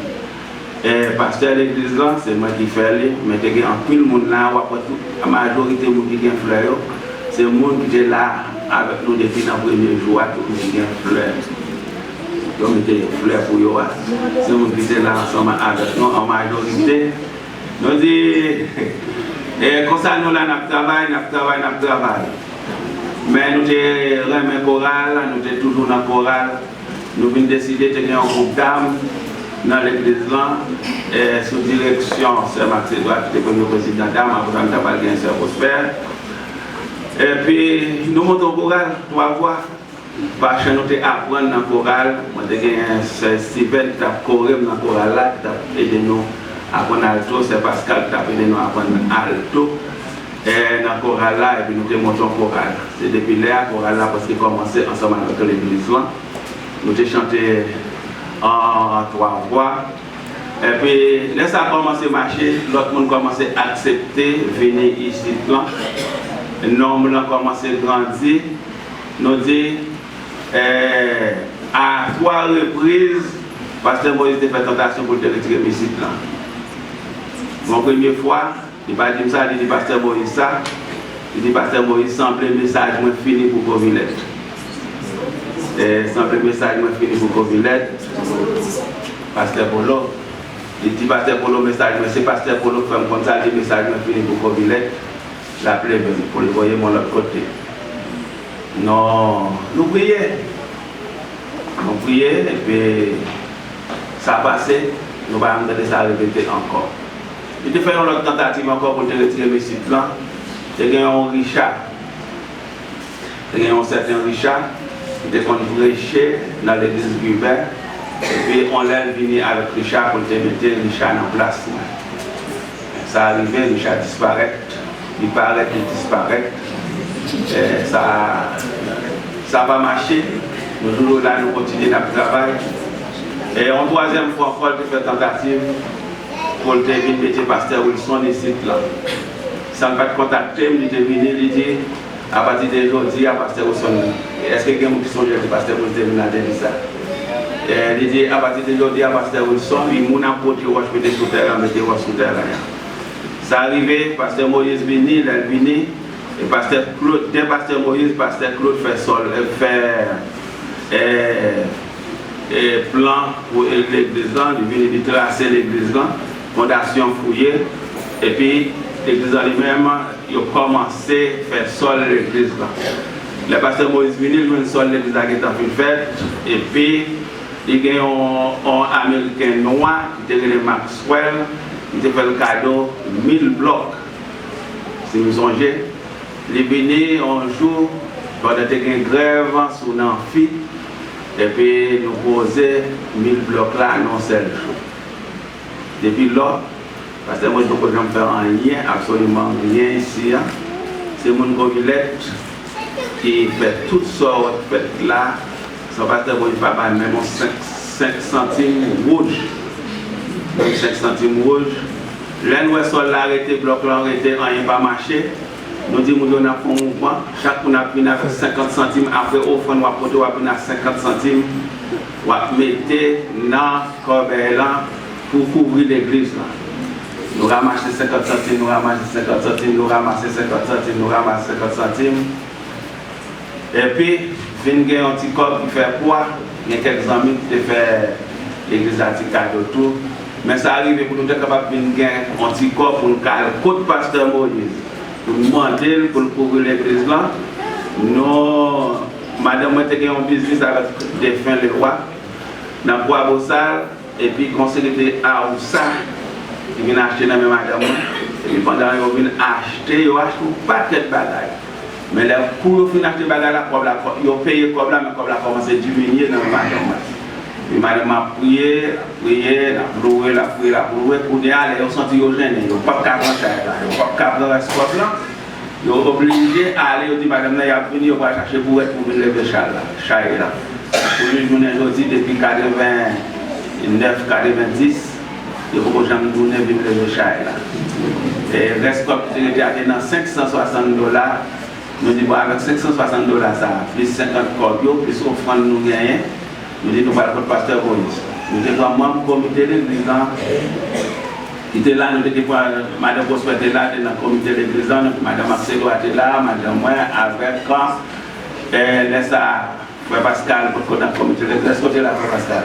Pasteur de l'église là, c'est moi qui fais les, mais il y a un peu de monde là, la majorité de monde qui a fleur, c'est le monde qui est là avec nous depuis le premier jour, tout le monde qui a fleur. Donc il y a fleur pour eux, c'est le monde qui est là ensemble avec nous en majorité. Nous disons, comme ça nous là, nous travaillons. Mais nous sommes en chorale, nous sommes toujours dans la chorale. Nous venons décider de faire un groupe d'âmes dans l'église là, sous direction Sœur Max Edouard, qui était le président d'âme, avant de parler de Sœur Prosper. Et puis, nous montons au choral, 3 voix. Parce que nous apprenons dans le choral, nous avons Sœur Steven qui a choré dans le choral là, qui a aidé nous à apprendre alto, c'est Pascal qui a aidé nous à apprendre alto. Et dans le choral là, et puis nous montons au choral. C'est depuis là, le choral là, parce qu'il a commencé ensemble avec l'église là. Nous avons chanté en 3 voix. Et puis, là, ça a commencé à marcher, l'autre monde a commencé à accepter, venir ici. Le nombre a commencé à grandir. Nous dit, à 3 reprises, Pasteur Moïse a fait tentation pour te retirer mes sites là. Mon première fois, il n'a pas dit ça, il dit Pasteur Moïse ça. Il dit Pasteur Moïse, semble le message moi fini pour Covillette. Semble le message moi fini pour Covillette. Pasteur Polo. Il dit Pasteur Polo, message, mais c'est Pasteur Polo qui fait comme ça, le message moi fini pour Covillette. L'appelé pour le voyer mon l'autre côté. Non, nous prions. Nous prions et puis ça a passé. Nous ne allons pas ça répéter encore. Je te fais une autre tentative encore pour te retirer mes sites là. Tu as gagné un Richard. Tu as gagné un certain Richard. Tu as prêché dans l'église Gubert. Et puis on l'a venu avec Richard pour te mettre Richard en place. Ça arrivé, Richard disparaît. Il paraît qu'il disparaît. Ça va marcher. Nous toujours là, nous continuons notre travail. Et en 3e fois encore, je fais tentative pour le mettre Pasteur Wilson ici là. Sans pas contacter, il est venu, il dit à partir d'aujourd'hui, à Pasteur Wilson, est-ce que quelqu'un qui songe que Pasteur Wilson a dit ça? Il dit à partir d'aujourd'hui, à Pasteur Wilson, il m'a apporté roche mettre sous terre, mettre roche sous terre. Ça arrivé, Pasteur Moïse venu, il est venu. Et Pasteur Claude, dès Pasteur Moïse, Pasteur Claude fait plan pour l'église, il vient de tracer l'église, fondation fouillée, et puis l'église elle-même, il a commencé à faire sol l'église. Le Pasteur Moïse vient, il a sol l'église qui est faite, et puis il y a un Américain noir qui était Maxwell, il a fait le cadeau 1000 blocs, si vous songez. Il est venu un jour, quand il y a une grève sur l'amphi, et puis nous poser 1000 blocs là dans un seul jour. Depuis là, parce que moi je ne peux pas faire rien, absolument rien ici. C'est mon Covillette qui fait toutes sortes de fêtes là. Ça passe de moi, je ne vais pas même 5 centimes rouges. 5 centimes rouges. L'un où est arrêté, bloc là arrêté, rien pas marché. Nous disons que nous avons fait un mouvement, chaque fois nous avons 50 centimes, après au fond nous avons 50 centimes, nous avons mis dans le corbeille pour couvrir l'église. Nous ramassons 50 centimes, nous ramassons 50 centimes, nous ramassons 50 centimes, nous ramassons 50 centimes. Et puis, il y a un petit corps qui fait quoi? Il y a quelques amis qui fait l'église à cadeau tout. Mais ça arrive pour nous être capables de faire un petit corps pour nous caler le Pasteur Moïse. Pour nous demander pour couvrir l'église là. Nous, madame, moi, j'ai un business avec des fins les rois dans le bois Bossal et puis conseiller à Oussa qui vient acheter dans même madame. Et puis pendant qu'ils viennent acheter, ils achètent un paquet de bagages. Mais pour finir acheter des bagages, ils ont payé comme là, mais comme là commence à diminuer dans le madame. Et madame a prié, la ploué, pour dire aller, ils sont gênés, ils n'ont pas de carte ils n'ont pas de carte de là. Ils sont obligés à aller, ils disent madame, il a venu, il va chercher pour venir lever chai là. Pour lui, aujourd'hui, depuis 89, 90, il faut que j'aime donner venir lever chai là. Et le reste, comme tu dis, dans $560, nous disons avec $560, ça plus 50 cordiaux, plus offrande nous gagnons. Nous disons, nous parlons de Pasteur Moïse. Nous disons, membre du comité de l'église, qui était là, nous disons, Madame Bossuet était là, dans le comité de l'église, Madame Axelo était là, Madame Moi, avec Frère Pascal, pour le comité de l'église, côté là, Frère Pascal.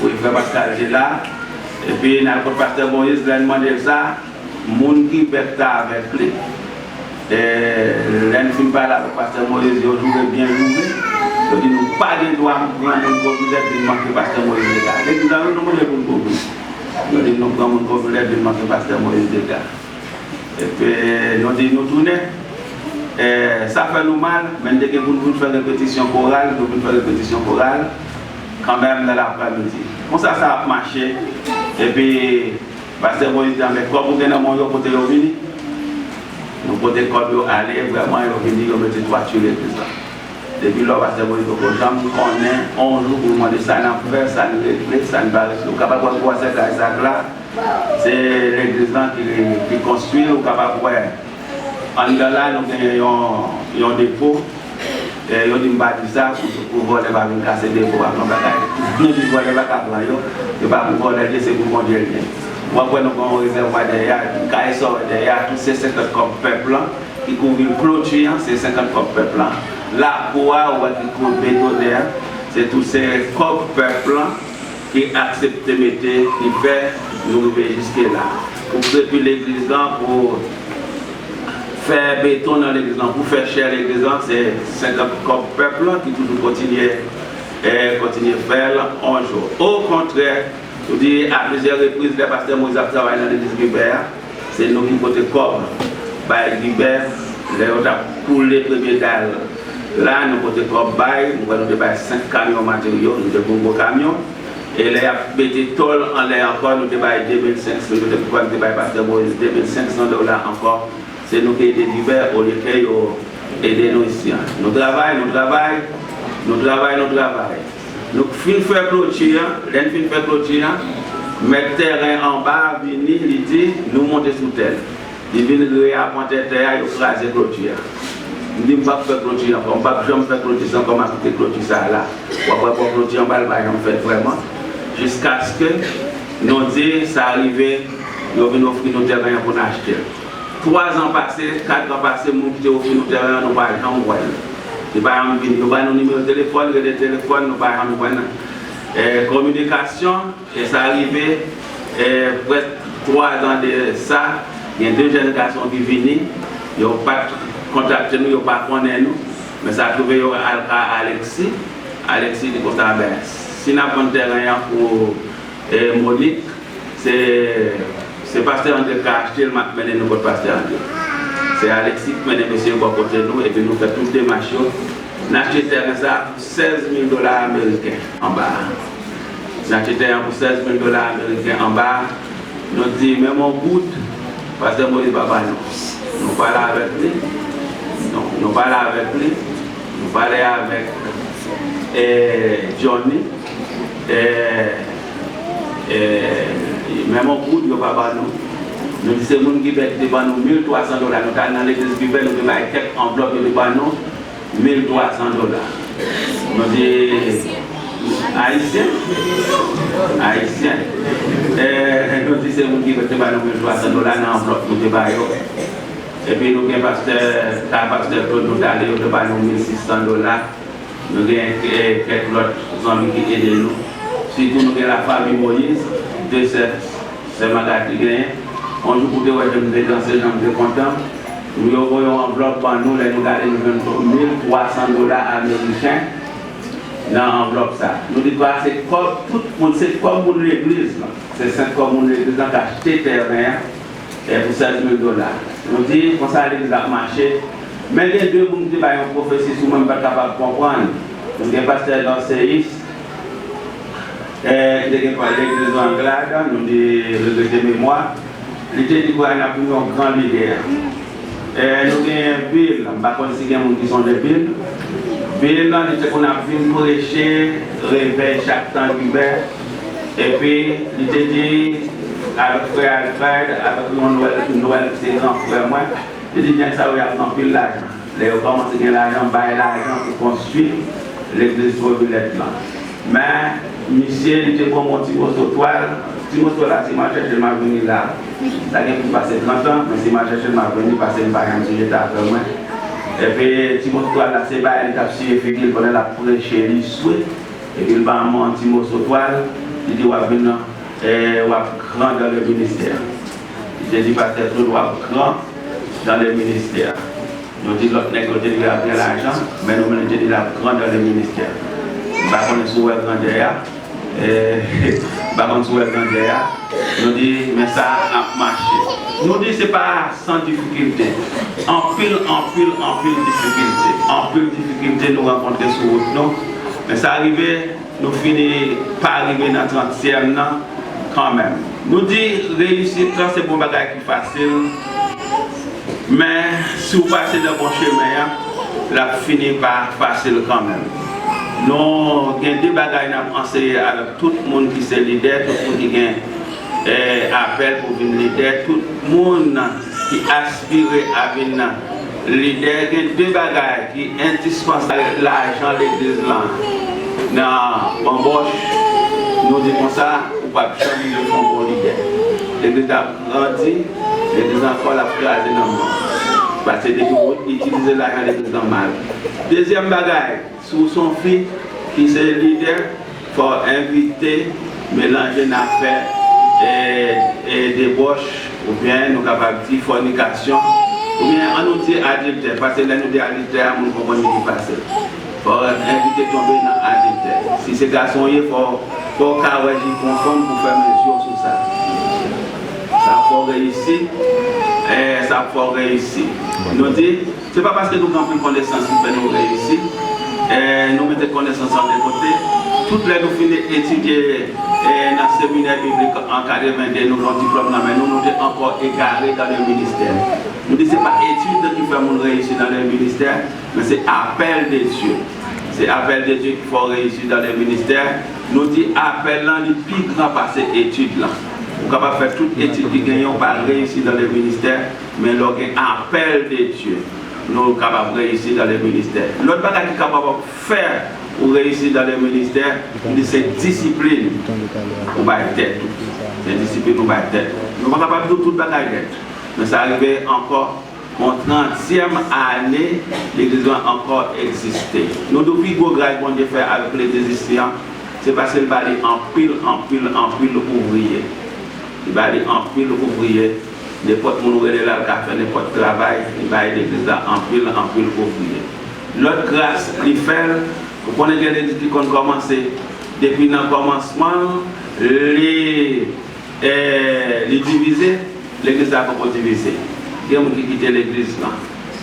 Oui, Frère Pascal était là. Et puis, dans le Pasteur Moïse, il a demandé ça, monde qui bête avec lui. Et l'un ne finit pas là, le Pasteur Moïse, il a joué bien joué. Donc nous n'avons pas de droit à prendre une populaire de manquer pasteur Moïse Descartes. L'église a nous demandé pour nous. Nous nous prenons une populaire de manquer pasteur Moïse Descartes. Et puis nous tournons. Ça fait nous mal, mais dès que nous faisons répétition chorale, nous faisons répétition chorale, quand même dans l'après-midi. Comme ça a marché. Et puis, pasteur Moïse dit, mais comme vous êtes dans mon côté, vous venez. Nous côté comme aller vraiment ils venir ils mettent trois sur l'église. Depuis là pasteur Moïse ko jam connaît on jour pour demander ça n'a faire ça ne réglé ça ne va pas capable de voir ça là c'est l'église qui construit ou capable voir en là nous avons un dépôt et ils dit bâtir ça pour voler pas venir casser dépôt après nous dit voler pas capable yo et pas pour voler c'est pour conduire. Moi, nous avons un réservoir derrière, derrière tous ces 50 comme peuple qui couvrent le clôture, ces 50 comme peuple. La poire qui couvre le bétonnaire, c'est tous ces comme peuple qui acceptent de mettre, qui fait nous arriver jusque-là. Pour préparer l'église, pour faire béton dans l'église, pour faire cher l'église, c'est 50 comme peuple qui toujours continue à faire un jour. Au contraire, je dis à plusieurs reprises, les pasteurs Moïse travaillent dans l'église Guibert, c'est nous qui côté comme Guibert, pour les premiers dalles. Là, nous côté comme nous avons 5 camions matériaux, nous avons beaucoup de camions. Et là, nous avons tôle en l'air encore, nous avons 2500, nous avons pasteur Moïse $2500 encore. C'est nous qui aidons Guibert au lieu d'aider nous ici. Nous travaillons. Nous faisons clôture, mettre terrain en bas, venir, nous monter sous terre. Ils viennent réapprendre terre, ils écraser clôture. Nous ne pouvons pas faire clôture, on ne peut pas faire clôture sans comment faire clôture ça là. On va faire clôture en bas, on fait vraiment. Jusqu'à ce que nous disons, ça arrive, ils viennent offrir nos terrains pour acheter. 3 ans passés, 4 ans passés, nous avons offert nos terrains, nous n'avons pas envoyé. Nous avons un numéro de téléphone, nous n'avons pas de communication, et ça arrivé presque 3 ans de ça. Il y a 2 générations qui viennent, ils n'ont pas contacté nous, ils n'ont pas connu nous, mais ça a trouvé Alexis. Alexis dit que si nous avons un terrain pour Monique, c'est pasteur André qui a acheté le match, nous pour pasteur André. C'est Alexis qui mène monsieur à côté de nous et puis nous faisons toutes les machines. Nous avons acheté terrain ça pour $16,000 américains en bas. Nous avons acheté terrain pour $16,000 américains en bas. Nous disons, même mon bout, parce que Moïse Papa, nous parlons avec lui. Nous parlons avec lui. Nous parlons avec Johnny. Même mon bout, nous parlons. Nous disons que nous avons $1,300. Nous sommes dans l'église Bible, nous avons quelques enveloppes de $1,300. Nous disons Haïtiens. Nous disons que nous avons $1,300 dans l'enveloppe. Et puis nous avons pasteur Claude, nous avons $1,600. Nous avons quelques autres amis qui aident nous. Surtout nous avons la famille Moïse, de ces magasins qui gagnent. On joue pour des gens ces gens de content. Nous avons une enveloppe pour nous, nous avons $1,300 américains dans l'enveloppe. Nous disons que c'est comme tout le monde, c'est comme l'église. C'est 5 comme l'église qui a acheté terrain pour $16,000. Nous disons que ça l'église a marché. Mais les deux, nous disons que une prophétie sur même pas capable de comprendre. Nous avons un pasteur d'Anséis, qui est l'église Anglade, nous disons de mémoire. Il était dit qu'on a un grand leader. Nous avons un Bill, je ne sais pas si il y a des gens qui sont des Bill. Bill, il était qu'on a vu prêcher, réveiller chaque temps d'hiver. Et puis, il était dit, avec frère Alfred, avec une nouvelle grand frère, moi, il dit bien que ça, il y a un pile l'argent. Ils ont commencé à gagner l'argent, bailler l'argent pour construire l'église de Villette. Mais, monsieur, il était pour mon Timothée toile. Timothée là, si je cherche ma venue là, ça vient pour passer 30 ans, mais si je cherche ma venue, passer une variante si j'étais après moi. Et puis, Timothée là, c'est pas elle qui a suivi, il connaît la prêcher, il souhaite. Et puis, il va mon Timothée toile, il dit, on va venir, on va grand dans le ministère. Il dit, pasteur, on va grand dans le ministère. Nous disons l'autre nègre de l'argent, mais nous avons dit la grandeur du ministère. Par contre, nous sommes grandeur. Par contre, nous sommes grandeur. Nous disons, mais ça a marché. Nous disons, ce n'est pas sans difficulté. En pile difficulté. En pile difficulté, nous rencontrons sur route. Non? Mais ça arrive, nous finissons par arriver dans le 30e quand même. Nous disons, réussite, c'est pour un bagage qui est facile. Mais si vous passez dans le bon chemin, la finit par facile quand même. Nous avons des bagages à enseigner avec tout le monde qui est leader, tout le monde qui a appel pour venir leader, tout le monde qui aspire à venir leader. Il y a deux bagages qui sont indispensables. L'argent de l'église là. Dans l'embauche, nous disons ça, pour ne pas changer le fond pour leader. L'église a grandi, l'église a encore la phrase dans le monde. Parce que vous utilisez l'argent de l'église dans le mal. Deuxième bagage, sous son fils qui est leader, il faut inviter, mélanger une affaire et débauche, ou bien nous capables de dire fornication, ou bien on nous dit adultère, parce que là nous dit adultère, on ne comprend pas ce qui passe. Il faut inviter tomber dans adultère. Si c'est garçon, il faut carrément conforme pour faire mesure sur ça. Ça faut réussir. Ça faut réussir. Nous disons, ce n'est pas parce que nous avons plus connaissance qui fait nous réussir. Nous mettons connaissance en des côtés. Toutes les nous finissons d'étudier dans le séminaire biblique en 82, nous avons un diplôme, mais nous sommes encore égarés dans le ministère. Nous disons, ce n'est pas l'étude qui fait nous réussir dans le ministère, mais c'est l'appel de Dieu. C'est l'appel de Dieu qu'il faut réussir dans le ministère. Nous disons, appel là, le plus grand passé étude là. Nous sommes capables de faire toute étude qui gagne, pas réussir dans le ministère, mais l'appel de Dieu. Nous sommes capables de réussir dans le ministère. L'autre bagage qui est capable de faire pour réussir dans le ministère, c'est discipline. On va être tête. C'est discipline, on va être tête. Nous sommes capables de tout bagage d'être. Mais ça arrive encore en 30e année, l'église doit encore exister. Nous devons go grâce qu'on Dieu faire avec les désistants, c'est parce qu'il va aller en pile ouvrier. Il va aller en pile ouvrier. N'importe où nous allons là, faire n'importe travail, il va aller l'église en pile ouvrier. L'autre grâce, il fait, vous connaissez l'église qui ont commencé depuis le commencement, les diviser, l'église a pas divisé. Il y a des gens qui quittent l'église là.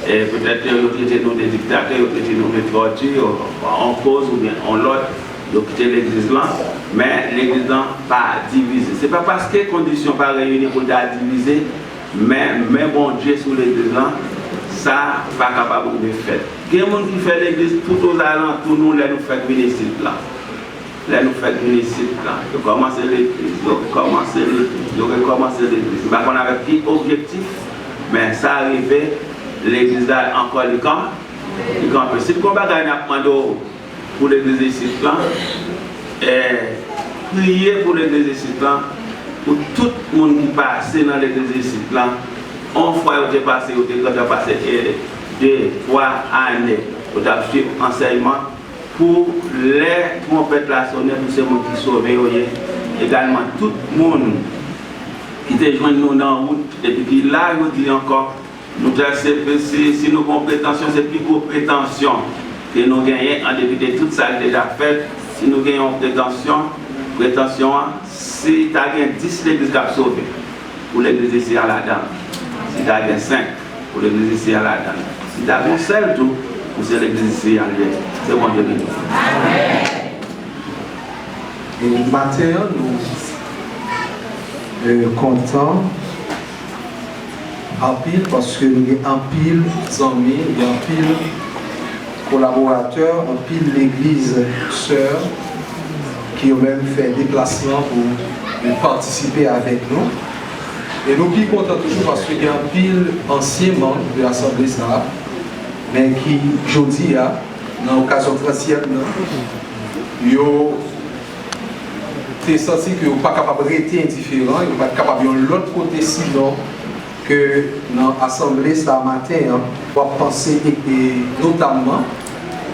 Et peut-être qu'ils ont quitté nous des dictateurs, ils ont quitté nous des tortures, en cause ou bien en l'autre. Ils ont quitté l'église là, mais l'église là pas divisée. Ce n'est pas parce que les conditions ne sont pas réunies pour la diviser, mais bon Dieu sur l'église là, ça pas capable de faire. Il y a des gens qui font l'église tout aux alentours, nous les nous faisons venir ici là. Là nous faisons venir ici là. Ils commencent l'église, ils commencent l'église. On avait pris objectif, mais ça arrivait, l'église là encore le camp. Si le combat gagne à prendre pour l'église ici là, prier pour l'église ici là, pour tout le monde qui passe dans l'église ici là, on fois où tu passé, où tu as passé 2-3 années, où tu as suivi enseignement pour les trompettes la sonner pour ceux qui sauvent également tout le monde qui te joint nous dans la route et puis là je dis encore nous si nous avons prétention c'est plus gros prétention que nous gagnons en dépit de tout ça déjà fait si nous gagnons prétention si tu as 10 l'église qui a sauvé pour l'église ici à la dame si tu as 5 pour l'église ici à la dame si tu as un seul tout pour l'église ici à l'hier c'est bon Dieu béni.
Et le matin nous contents en pile parce que nous avons en pile amis, en pile collaborateurs, en pile l'église sœur qui ont même fait déplacement pour participer avec nous. Et nous sommes contents toujours parce qu'il y a un pile ancien membre de l'Assemblée ça, mais qui, aujourd'hui, dans l'occasion 30e, ils ont senti qu'ils ne sont pas capables de rester indifférents, ils ne sont pas capables de l'autre côté sinon que dans l'Assemblée ce matin, on va penser notamment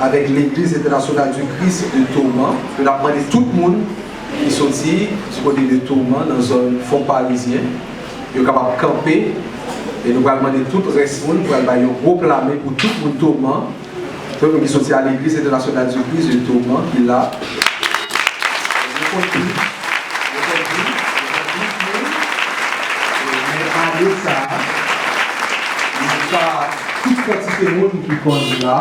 avec l'Église internationale du Christ de Tourment, on a demandé tout le monde qui sont dit du côté de Tourment dans un fond parisien, ils sont capables de camper Et nous allons demander tout le reste, nous allons proclamer pour tout le tourment. Tout le monde qui sont à l'église internationale du Christ, le tourment qu'il a. Mais à ça, il y a toute quantité de monde qui conduit là,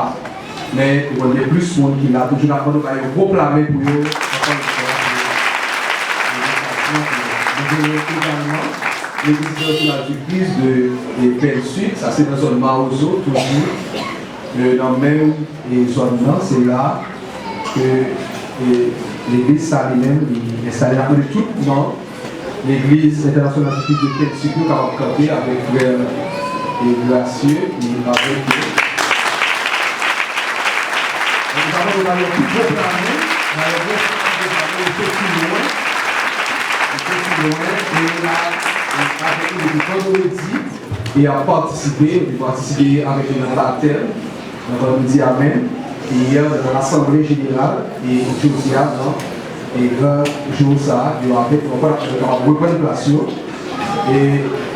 mais il y a plus de monde qui l'a. Toujours après, nous allons proclamer pour eux. L'église internationale du Christ de Pelle Sud, ça c'est dans la zone Maozo, toujours. Dans la même zone, c'est là que l'église Saline est installée après tout le monde. L'église internationale du Christ de Pelle Sud, nous avons campé avec frère Gracieux et avec eux. Nous avons tout proclamé, nous avons tout loin. Et à participer avec le baptême, on va nous dire Amen. Et hier, dans l'Assemblée Générale, et aujourd'hui, et grand jour, ça, on va reprendre place. Et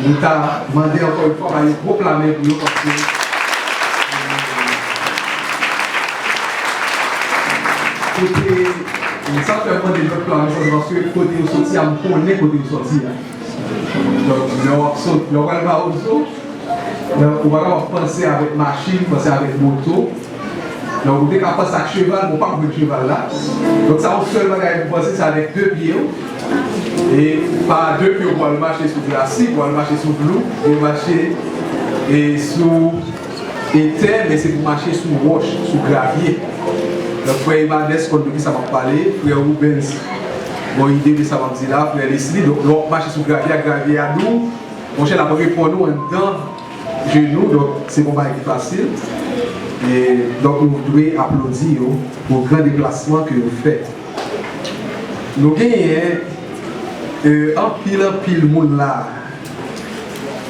nous avons demandé encore une fois à proclamer pour nous parce que ça fait vraiment des autres plans, parce que côté où sortir, on connaît côté où sortir. Donc, on va penser avec machine, penser avec moto. Donc, vous êtes capable de passer avec cheval, on ne peut pas avec cheval là. Donc, ça, on seul bagage, vous pensez c'est avec deux pieds. Et par deux pieds, on va marcher sur de la cible, on va marcher sur de l'eau, on va marcher sur terre, mais c'est pour marcher sur roche, sur gravier. Donc, frère Ibanez, quand nous ça va parler, frère Rubens, bon, idée de ça va dire là, frère Leslie, donc, l'on marche sur gravier à nous, on cherche la première pour nous en dedans, genoux, donc c'est bon, pas facile. Et donc, nous devons applaudir pour le grand déplacement que vous faites. Nous gagnons un pile monde là,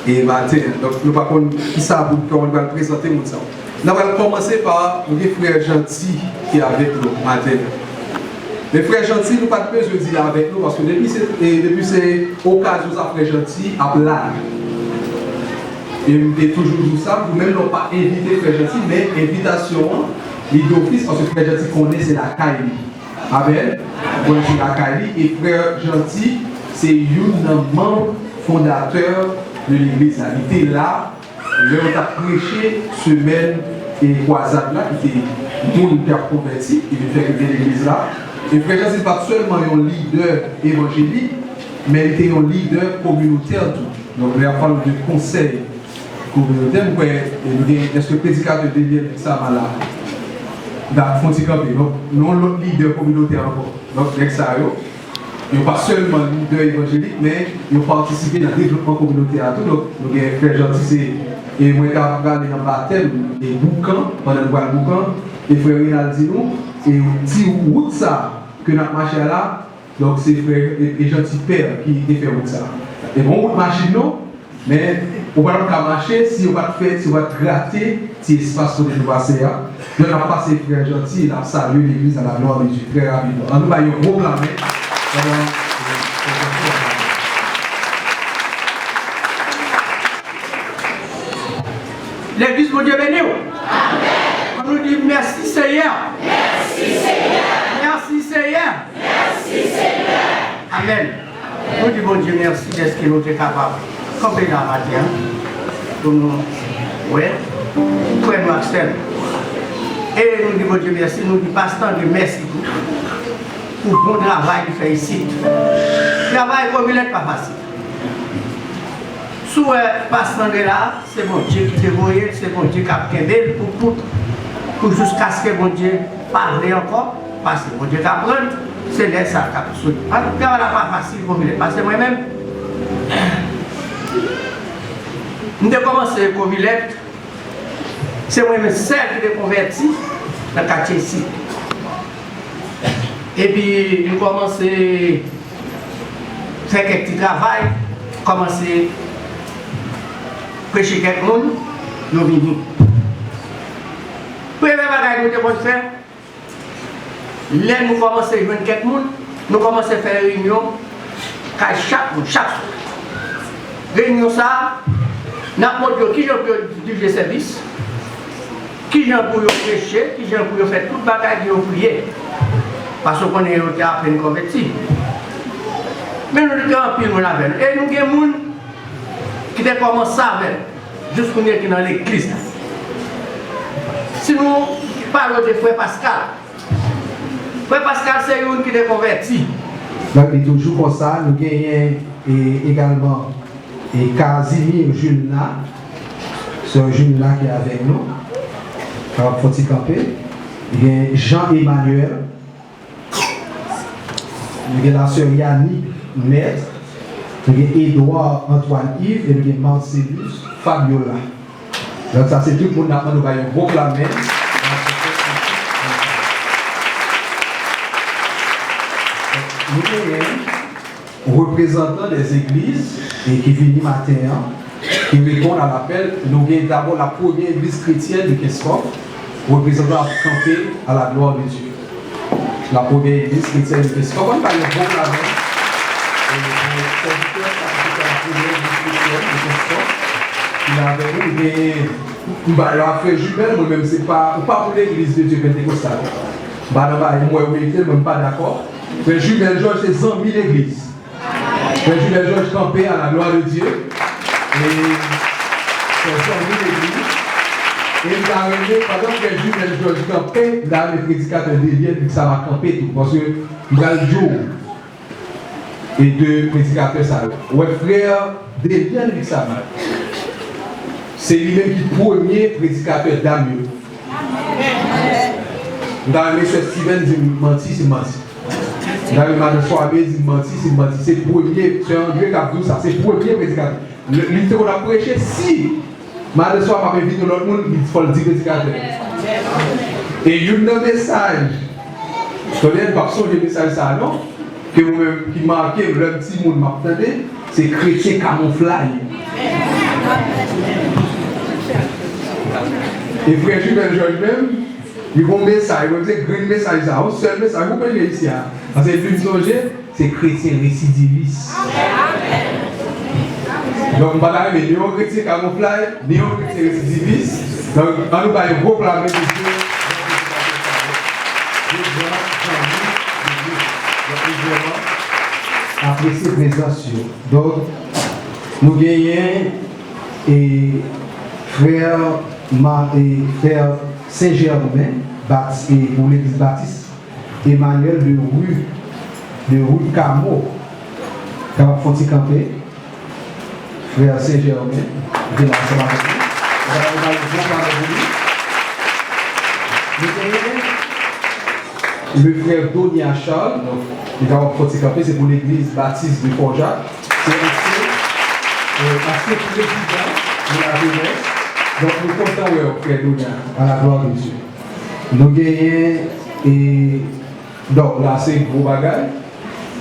et matin, donc nous ne pouvons pas qui ça pour qu'on va présenter nous ça. Nous allons commencer par le frère Gentil qui est avec nous matin. Les frères Gentil, nous n'avons pas besoin de dire avec nous parce que depuis c'est occasion de frère Gentil à blague. Et je toujours dit ça, vous-même n'avez pas invité frère Gentil, mais invitation, l'idoffice parce que frère Gentil connaît c'est la Kaili. Amen. Bon, c'est la Kaili et frère Gentil, c'est un membre fondateur de l'église. Il était là. On a prêché semaine et croisade là, qui était tout qui a converti, qui veut faire l'église là. Et frère Jean, ce n'est pas seulement un leader évangélique, mais il était un leader communautaire tout. Donc, il a parlé de conseil communautaire. Est-ce que le prédicateur devient ça là? Dans le donc, non l'autre leader communautaire encore. Donc, avec ça, il n'y a pas seulement leader évangélique, mais il a participé dans le développement communautaire. Donc, nous avons frère Gentil, et moi, j'ai regardé dans le baptême, et boucan, pendant le boucan, et frère Rinaldi nous, et si route ça, que nous avons marché là, donc c'est frère et Gentil Père qui fait route ça. Et bon, route machine non, mais on ne va pas marcher si on va faire, si on va gratter, si l'espace pour nous passer là. Donc, on a passé frère Gentil, et on a salué l'église à la gloire de Dieu très rapidement. On nous va y proclamer.
L'église, mon Dieu béni. On nous dit merci Seigneur.
Merci Seigneur.
Merci Seigneur.
Merci Seigneur.
Amen. On dit bon Dieu merci d'être que nous sommes capables. Comme il a matin, pour nous, ouais, frère Maxel. Et nous disons bon Dieu merci, nous disons pasteur de merci pour le bon travail qu'il fait ici. Le travail comme il n'est pas facile. Sous pasteur de là, c'est mon Dieu qui te voit, c'est mon Dieu qui a fait pour jusqu'à ce que mon Dieu parle encore, parce que mon Dieu qui apprend, c'est là ça qui a besoin. En tout cas, ce n'est pas facile comme il est. Parce que moi-même, nous avons commencé comme il est. C'est moi-même celle qui est converti dans le quartier ici. Et puis, nous avons commencé à faire quelques petits travail, commencé à prêcher quelques monde, nous venons. Premier bagage que nous devons faire, là nous commençons à joindre quelques monde, nous commençons à faire une réunion, chaque jour. Réunion ça, N'importe qui j'en peux diriger service, qui j'en peux prêcher, qui j'en peux faire toute bagaille de prier. Parce qu'on est à peine converti. Mais nous avons un pile avec nous. Et nous avons des gens qui ont commencé avec jusqu'à nous qui dans l'église. Si nous parlons de Frère Pascal c'est un qui est converti.
Donc, il est toujours comme ça. Nous avons également Casimir Julna. C'est un Julna qui est avec nous. Alors, faut-il camper. Il y a Jean-Emmanuel. Il y a la sœur Yannick Maître. Il y a Édouard Antoine Yves. Et il y a Marcellus Fabiola. Donc, ça, c'est tout le monde qui nous va proclamer. Nous avons représentant des églises et qui viennent matin, qui répondent à l'appel. Nous avons d'abord la première église chrétienne de Keskov, représentant à camper à la gloire de Dieu. La première église chrétienne de Keskov. On va y proclamer. Il a fait jumelle, moi-même, c'est pas pour l'église de Dieu pentecostale. Moi, je ne suis pas d'accord. Frère Julien Georges, c'est 100 000 églises. Frère Julien Georges campé à la gloire de Dieu. Et c'est 100 000 églises. Et il a ramené, pendant que Frère Julien Georges campé, il a les prédicateurs deviennent que ça va camper tout. Parce que il y a le jour et deux prédicateurs ça. Ouais, frère, deviennent que ça va. C'est lui-même qui est le premier prédicateur d'Amieux. Dans le monsieur Steven dit menti, c'est menti. Dans le madame Soabé dit menti, c'est menti. C'est le premier, c'est un vieux cap ça, c'est le premier prédicateur. L'unité qu'on a prêché, si madame Soabé m'a invité l'autre monde, il faut le dire prédicateur. Et il y a un message, je connais pas le message ça, non? Que vous-même qui marquait le petit monde m'a entendu, c'est chrétien camouflage. Et frère Julien Georges même, il y a un message, il y a un message, un seul message, vous pouvez ici. Parce que l'une c'est chrétien récidiviste. Donc, on va arriver, ni un chrétien camouflage, ni un chrétien récidiviste. Donc, on va y proclamer Dieu. Après ces présentations, donc, nous gagnons et frère Saint-Germain, pour l'église baptiste, Emmanuel de rue Camo, qui va faire camper, frère Saint-Germain, de la le frère Donia Charles, qui va faire camper, c'est pour l'église baptiste de Port-Jacques. C'est le président de la jeunesse. Donc nous comptons frère Donia à la gloire de Dieu. Nous gagnons et donc là c'est un gros bagage.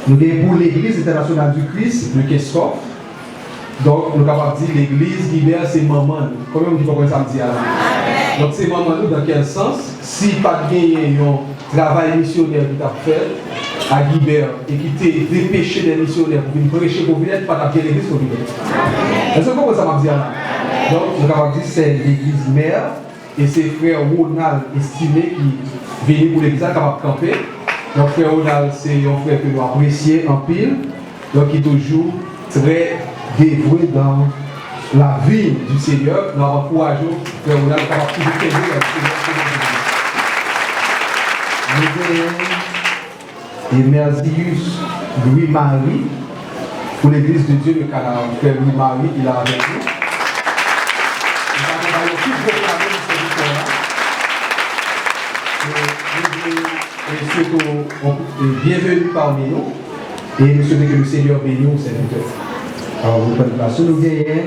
Nous gagnons pour l'église internationale du Christ de Keskov. Donc nous sommes capables de dire l'église libère ses mamans. Comment on dit pourquoi ça me dit alors? Donc c'est mamans nous dans quel sens? Si pas de gagner un travail missionnaire qui t'a fait à Guibert et qui t'a dépêché des missionnaires pour venir prêcher pour venir, pas de l'église pour venir. Est-ce que comment ça m'a dit alors? Donc, nous avons dit que c'est l'église mère et c'est frère Ronald estimé qui vient pour l'église capable de camper. Donc, frère Ronald, c'est un frère que nous apprécions en pile, donc il est toujours très dévoué dans la vie du Seigneur. Nous encourageons frère Ronald capable de toujours aider dans le Seigneur. Et Merzius Louis-Marie pour l'église de Dieu de Canada. Frère Louis-Marie, il a avec nous. Bienvenue parmi nous et nous souhaitons que le Seigneur bénisse nos serviteurs. Alors vous prenez place. Nous gagnons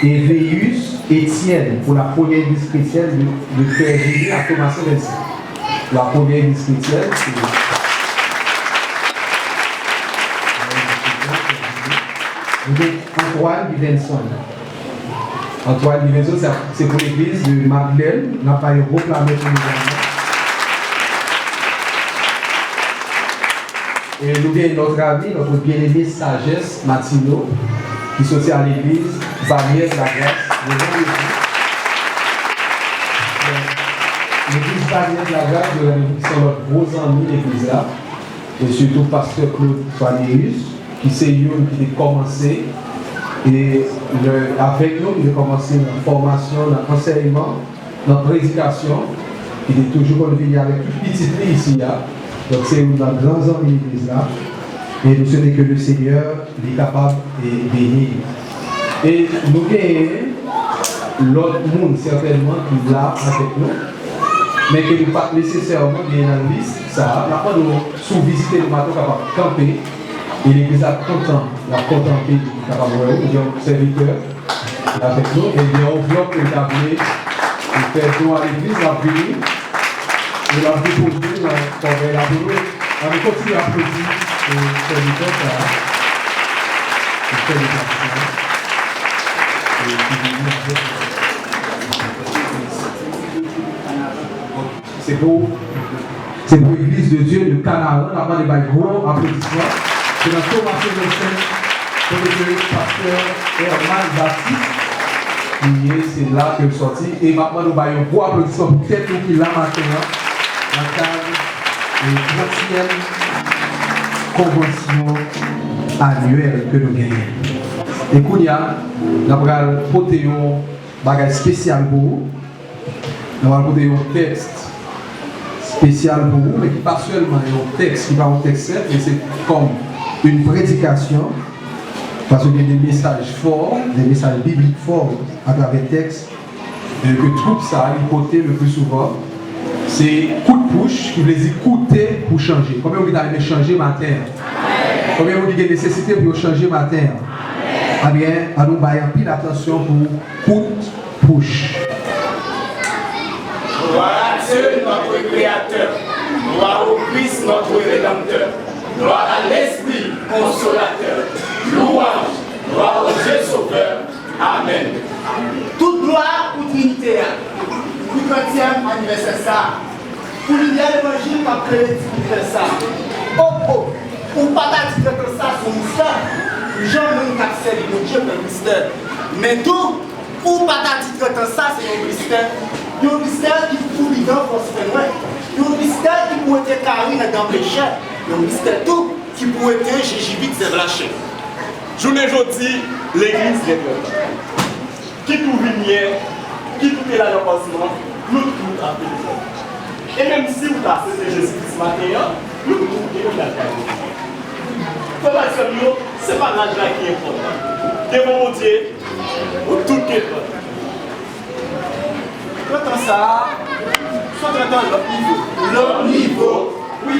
Éveillus Étienne pour la première église chrétienne de Frère Jésus à Thomas Vincent. La première église chrétienne, c'est Antoine Vivenson. Antoine Vivenson, c'est pour l'église de Madeleine. N'a pas eu proclamé pour nous. Et nous avons notre ami, notre bien-aimé Sagesse Martino, qui sortit à l'église, Barrière de la Grâce. L'église Daniel de la Grâce, qui sont notre gros amis, l'église là, et surtout pasteur Claude Valérius, qui c'est lui qui a commencé, et avec nous, il a commencé une formation, un enseignement, notre prédication, il est toujours venu avec tout petit ici là, donc c'est une grands amis de l'église là, et nous souhaitons que le Seigneur est capable de bénir. Et nous gagnons l'autre monde certainement qui est là avec nous, mais qui n'est pas nécessairement bien dans la liste. Ça, la fois nous sous-visiter le matin capable de camper, et l'église a content, la contempler, capable de voir, il y a un serviteur avec nous, et il y a un enveloppe établi, il fait tout à l'église, la venir, et la déposer dans la boulot. On continue à applaudir le serviteur, ça, il fait des actions. C'est pour l'Église de Dieu de Canaan, avant des gros applaudissements. C'est la formation de Saint pour le pasteur Herman Baptiste. C'est là que je sorti. Et maintenant, nous avons un gros applaudissement pour peut-être nous qui là maintenant, dans le cadre de la 30e convention annuelle que nous gagnons. Et Kounia, nous allons porter un bagage spécial pour vous. Nous allons porter un texte spécial pour vous, mais qui pas seulement un texte, qui va un texte simple, mais c'est comme une prédication, parce qu'il y a des messages forts, des messages bibliques forts à travers le texte, que tout ça, il côté le plus souvent, c'est coup de push qui veut dire coûter pour changer. Combien vous avez changer ma terre? Combien vous avez nécessité pour changer ma terre? Eh bien, à nous bailler pile attention pour coup de push.
Gloire à Dieu, notre Créateur. Gloire au Christ, notre Rédempteur. Gloire à l'Esprit Consolateur. Louange, gloire au Dieu Sauveur. Amen.
Toute gloire pour Trinité. Pour le 30e anniversaire ça. Pour l'unité l'évangile, pas créé pour faire ça. Oh, pour pas dire que ça, c'est un mystère. Jean-Louis Capsel, mon Dieu, c'est un mystère. Mais tout, pour pas dire que ça, c'est un mystère. Il y a un mystère qui pour vivre dans force loin. Il y a un mystère qui pour être carré dans le péché. Il y a un mystère tout qui pour être Jéjivite, c'est lâché.
Journée aujourd'hui, l'église est là. Qui tout vient, qui tout est là dans le passement, nous tout appelons. Et même si vous avez fait Jésus-Christ matin, nous tout est là. C'est pas l'argent qui est important. Devant mon Dieu, tout est là.
Quand ça, soit dans l'autre niveau.
L'autre niveau,
oui,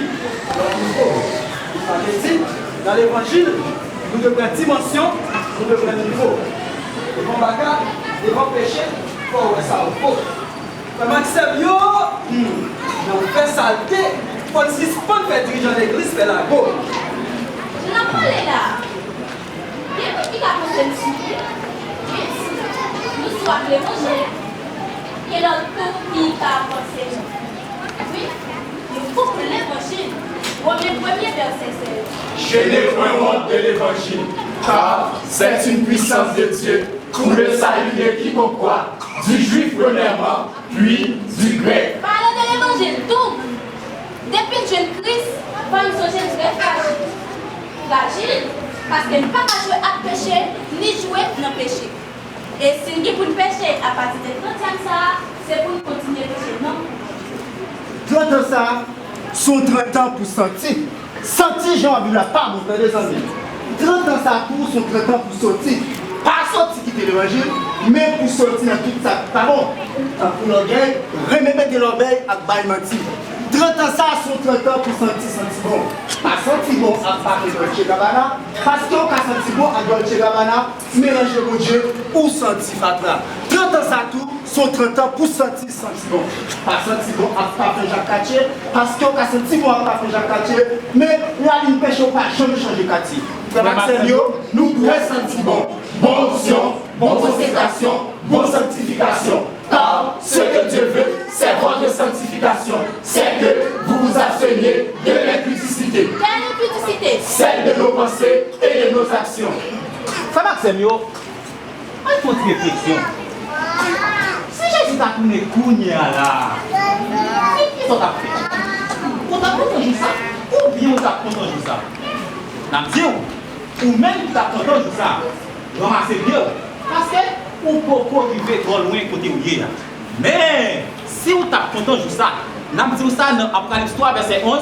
l'autre niveau. Dans l'évangile, nous devons une dimension, nous devons un niveau. Devant bagarre, devant péché, il faut avoir ça au faux. Comment que c'est mieux, on fait saleté, il faut suspendre faire dirigeant l'église, faire la go.
Je n'en parle là. Bien que qui a posé le sujet, nous sommes l'évangile. Et l'autre qui a pensé. Oui, nous faut l'évangile. Premier verset, c'est.
Je n'ai point honte de l'évangile, car c'est une puissance de Dieu pour le salut de quiconque croit, du juif premièrement, puis du grec.
Parlons de l'évangile, tout. Depuis que je Christ, pas une songer très fragile. Fragile, parce qu'elle ne peut pas jouer à péché, ni jouer dans péché. Et si nous pour pécher à partir de 30e ça, c'est pour nous continuer à pécher, non?
30 ans ça, sont 30 ans pour sentir. Sentir, j'ai envie de la part, mon frère des amis. 30 ans ça pour, sont 30 ans pour sortir. Pas sortir quitter l'évangile, mais pour sortir dans tout ça. Pas bon. Pour l'orgueil, remettre de l'orgueil à bail menti. 30 ans ça, sont 30 ans pour sentir bon. Pas sentir bon à parler de Dolce Gabbana, parce qu'on a senti bon à Dolce Gabbana, mélanger mon Dieu ou sentir fatra. 30 ans ça tout, sont 30 ans pour sentir bon. Pas sentir bon à parler Jacques Cartier, parce qu'on a senti bon à parler Jacques Cartier, mais la ligne pêche au pas jamais changer Cartier. Nous pouvons sentir bon. Bonne onction, bonne consécration, bonne sanctification. Car ce que Dieu veut, c'est votre sanctification. C'est que vous vous absteniez de l'impudicité.
Quelle impudicité?
Celle de nos pensées et de nos actions.
Ça va, c'est mieux. Il faut une réflexion.
ça tourne Kounia là. Qui sont à faire? On t'a content de ça? Ou bien on t'a content de ça? N'a dit ou même tu t'as content de ça? Ramassez bien. Parce que on peut pas arriver trop loin côté où il est. Mais si on t'a content de ça, n'a dit ça dans Apocalypse 3 verset 11.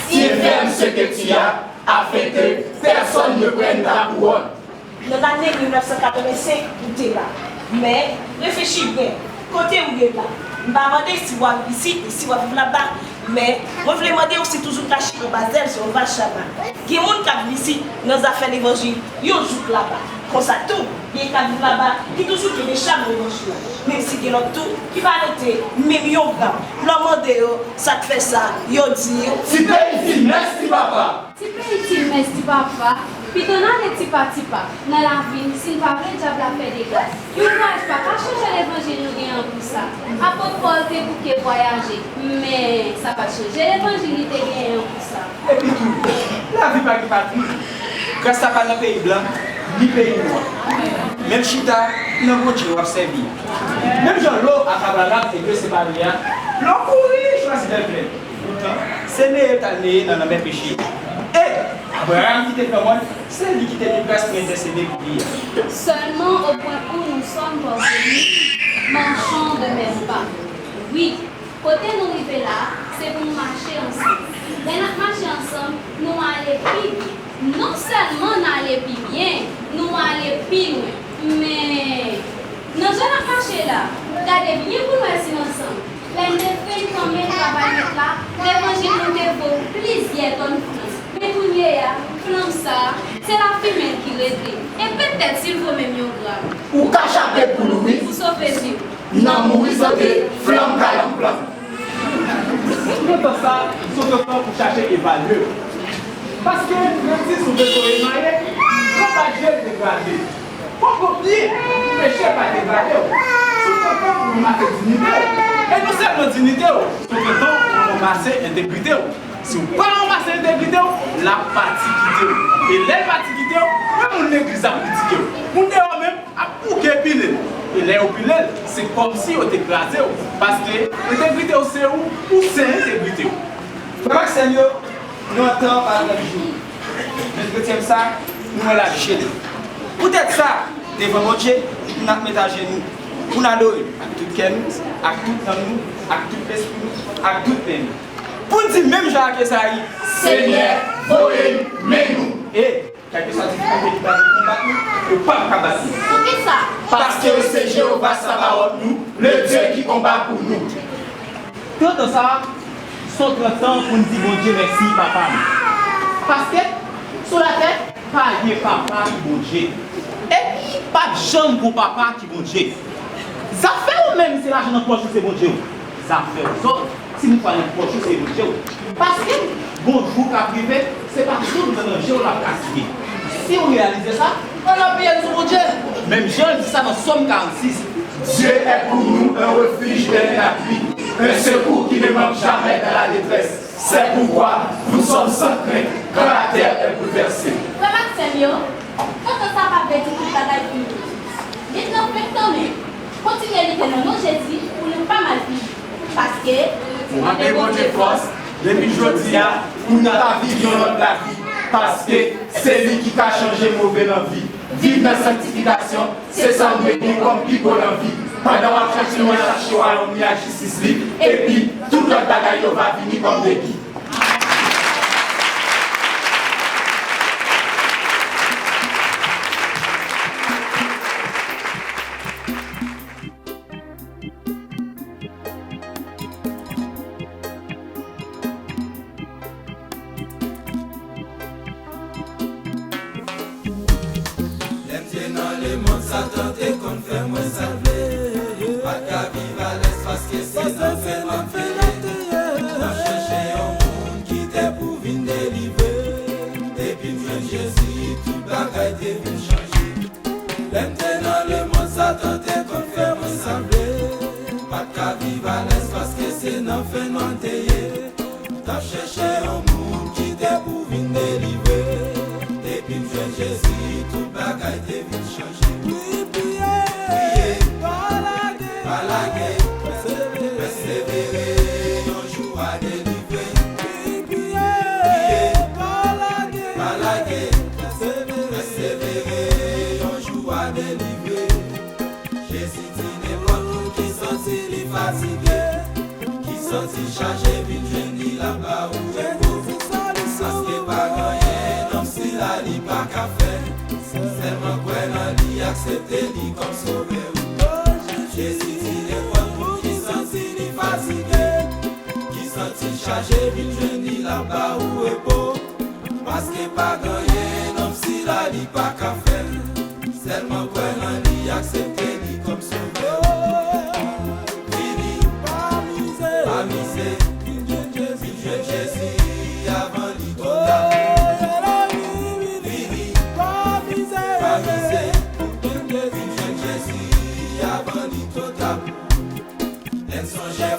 Si ferme ce que tu as, afin que personne ne prenne ta couronne.
Dans l'année 1985, vous êtes là. Mais réfléchissez bien. Côté où vous êtes là. Je ne vais pas demander si vous êtes ici, si vous êtes là-bas. Mais je vais demander aussi toujours caché au Basel sur le Vachama. Il y a des gens qui viennent ici dans les affaires d'évangile. Ils jouent là-bas. Comme ça, tout. Il y a des gens qui là-bas qui toujours qui des chats dans l'évangile. Même si il y a tout qui va noter, même yon gars. L'homme de ça te fait ça. Yon dit.
Si tu es ici, merci papa.
Si tu es ici, merci papa. Puis ton âne tipa dans la vie, si nous ne pouvons pas faire des glaces. Nous ne voyons pas qu'à changer l'évangile, nous gagnons pour ça. Apôtre Paul était pour qu'il voyager, mais ça va changer. L'évangile était gagnant pour ça.
Et puis tout, la vie pas qui patrie. Grâce à pas dans le pays blanc, ni pays noir. Même Chita, nous avons servi. Même Jean-Lo à Cabral et que c'est pas rien. L'on courir, choisit de plaire. Pourtant, c'est né dans le même péché. Et Abraham qui était comme moi, c'est lui qui était le presque intercédé pour lui.
Seulement au point où nous sommes parvenus, marchons de même pas. Oui, côté nous arriver là, c'est pour nous marcher ensemble. Dès notre marcher ensemble, nous allons plus bien. Non seulement nous allons plus bien, nous allons plus loin. Mais nous allons marcher là. Regardez bien pour nous rester ensemble. Les effets qu'on met travail là, l'évangile nous dévore plusieurs tonnes de France. Mais pour nous, comme ça, c'est la fumée qui réduit. Et peut-être s'il faut même un gramme.
Ou cacher pour nous,
Pour sauver Dieu.
non, mourir sauter, flamme calam plan.
Tout ça, sont le temps pour chercher et évaluer. Parce que même si nous devons émailler, on va gérer dégradé. Pour oublier, le péché va dégrader. Tout le temps pour nous masser dignité. Et nous sommes dignité. Tout le temps pour nous masser intégrité. Si vous ne pas masser intégrité, la partie quitte. Et les parties quitte, même on l'église a critiqué. On est même à bouquer pile. Et les opilés, c'est comme si on était écrasé. Parce que l'intégrité c'est où? Où c'est l'intégrité? Frère Seigneur, nous entendons par le jour. Mais le ça, nous allons la chez nous. Peut-être ça, devant mon Dieu, nous allons mettre à genoux. Nous allons adorer à tout cœur, à tout amour, à tout esprit, à toute peine. Pour nous dire même Jacques que ça y
Seigneur, voyez, mais nous.
Et, quelque soit difficulté de combattre, nous ne pas combattre.
Pour qui ça?
Parce que c'est Jéhovah Sabaoth nous, le Dieu qui combat pour nous.
Tout ça, sont 30 ans pour nous dire bon Dieu merci papa. Parce que sur la tête, pas de papa qui bon Dieu. Et pas de jambe pour papa qui bon Dieu. Ça fait ou même si l'argent dans poche c'est bon Dieu. Ça fait aux autres si nous parlons de poche c'est bon Dieu. Parce que bonjour qu'à privé, c'est pas toujours dans le Dieu la casse. Si on réalise ça, on a payé sur bon Dieu. Même Jean dit ça dans Somme 46.
Dieu est pour nous un refuge et un appui, un secours qui ne manque jamais dans la détresse. C'est pourquoi nous sommes sans crainte quand la terre est bouleversée.
Frère Maxime, quand ça va faire tout le travail pour nous, dites-nous maintenant même, continuez à lire le nom de Jésus pour ne pas mal vivre. Parce que,
Pour amener mon Dieu force, depuis aujourd'hui, nous n'avons vie dans notre vie. Parce que c'est lui qui a changé mauvais dans la vie. Vivre dans la sanctification, c'est sans devenir comme qui pour la vie. Pendant qu'on cherche, nous cherchons à l'homme la justice. Et puis, tout notre bagaille va venir comme des guides.
Satan te confère moi salvé. Pas qu'à vivre à l'espace que c'est un fait non fait. N'a cherché un monde qui t'est pour venir délivrer. Depuis que Jésus, tout bagaille t'est venu changer. Maintenant le monde Satan te confère moi salvé. Pas qu'à vivre à l'espace que c'est non fait non fait. N'a cherché un monde qui t'est pour venir délivrer. Depuis que Jésus, tout bagaille t'est venu changer. Priez, par la guerre, fatigué, qui senti chargé, vite jeune là-bas où est beau. Parce que pas gagné, non si la li pas qu'à faire. Seulement quoi non li accepter li comme sauveur. Jésus dit les pour qui senti li fatigué, qui senti chargé, vite jeune là-bas où est beau. Parce que pas gagné, non si la li pas qu'à faire. Seulement quoi non li accepter li comme sauveur. Fini, pas misé, Jésus avant li total. Fini, pas misé, Jésus avant li total. Elle songe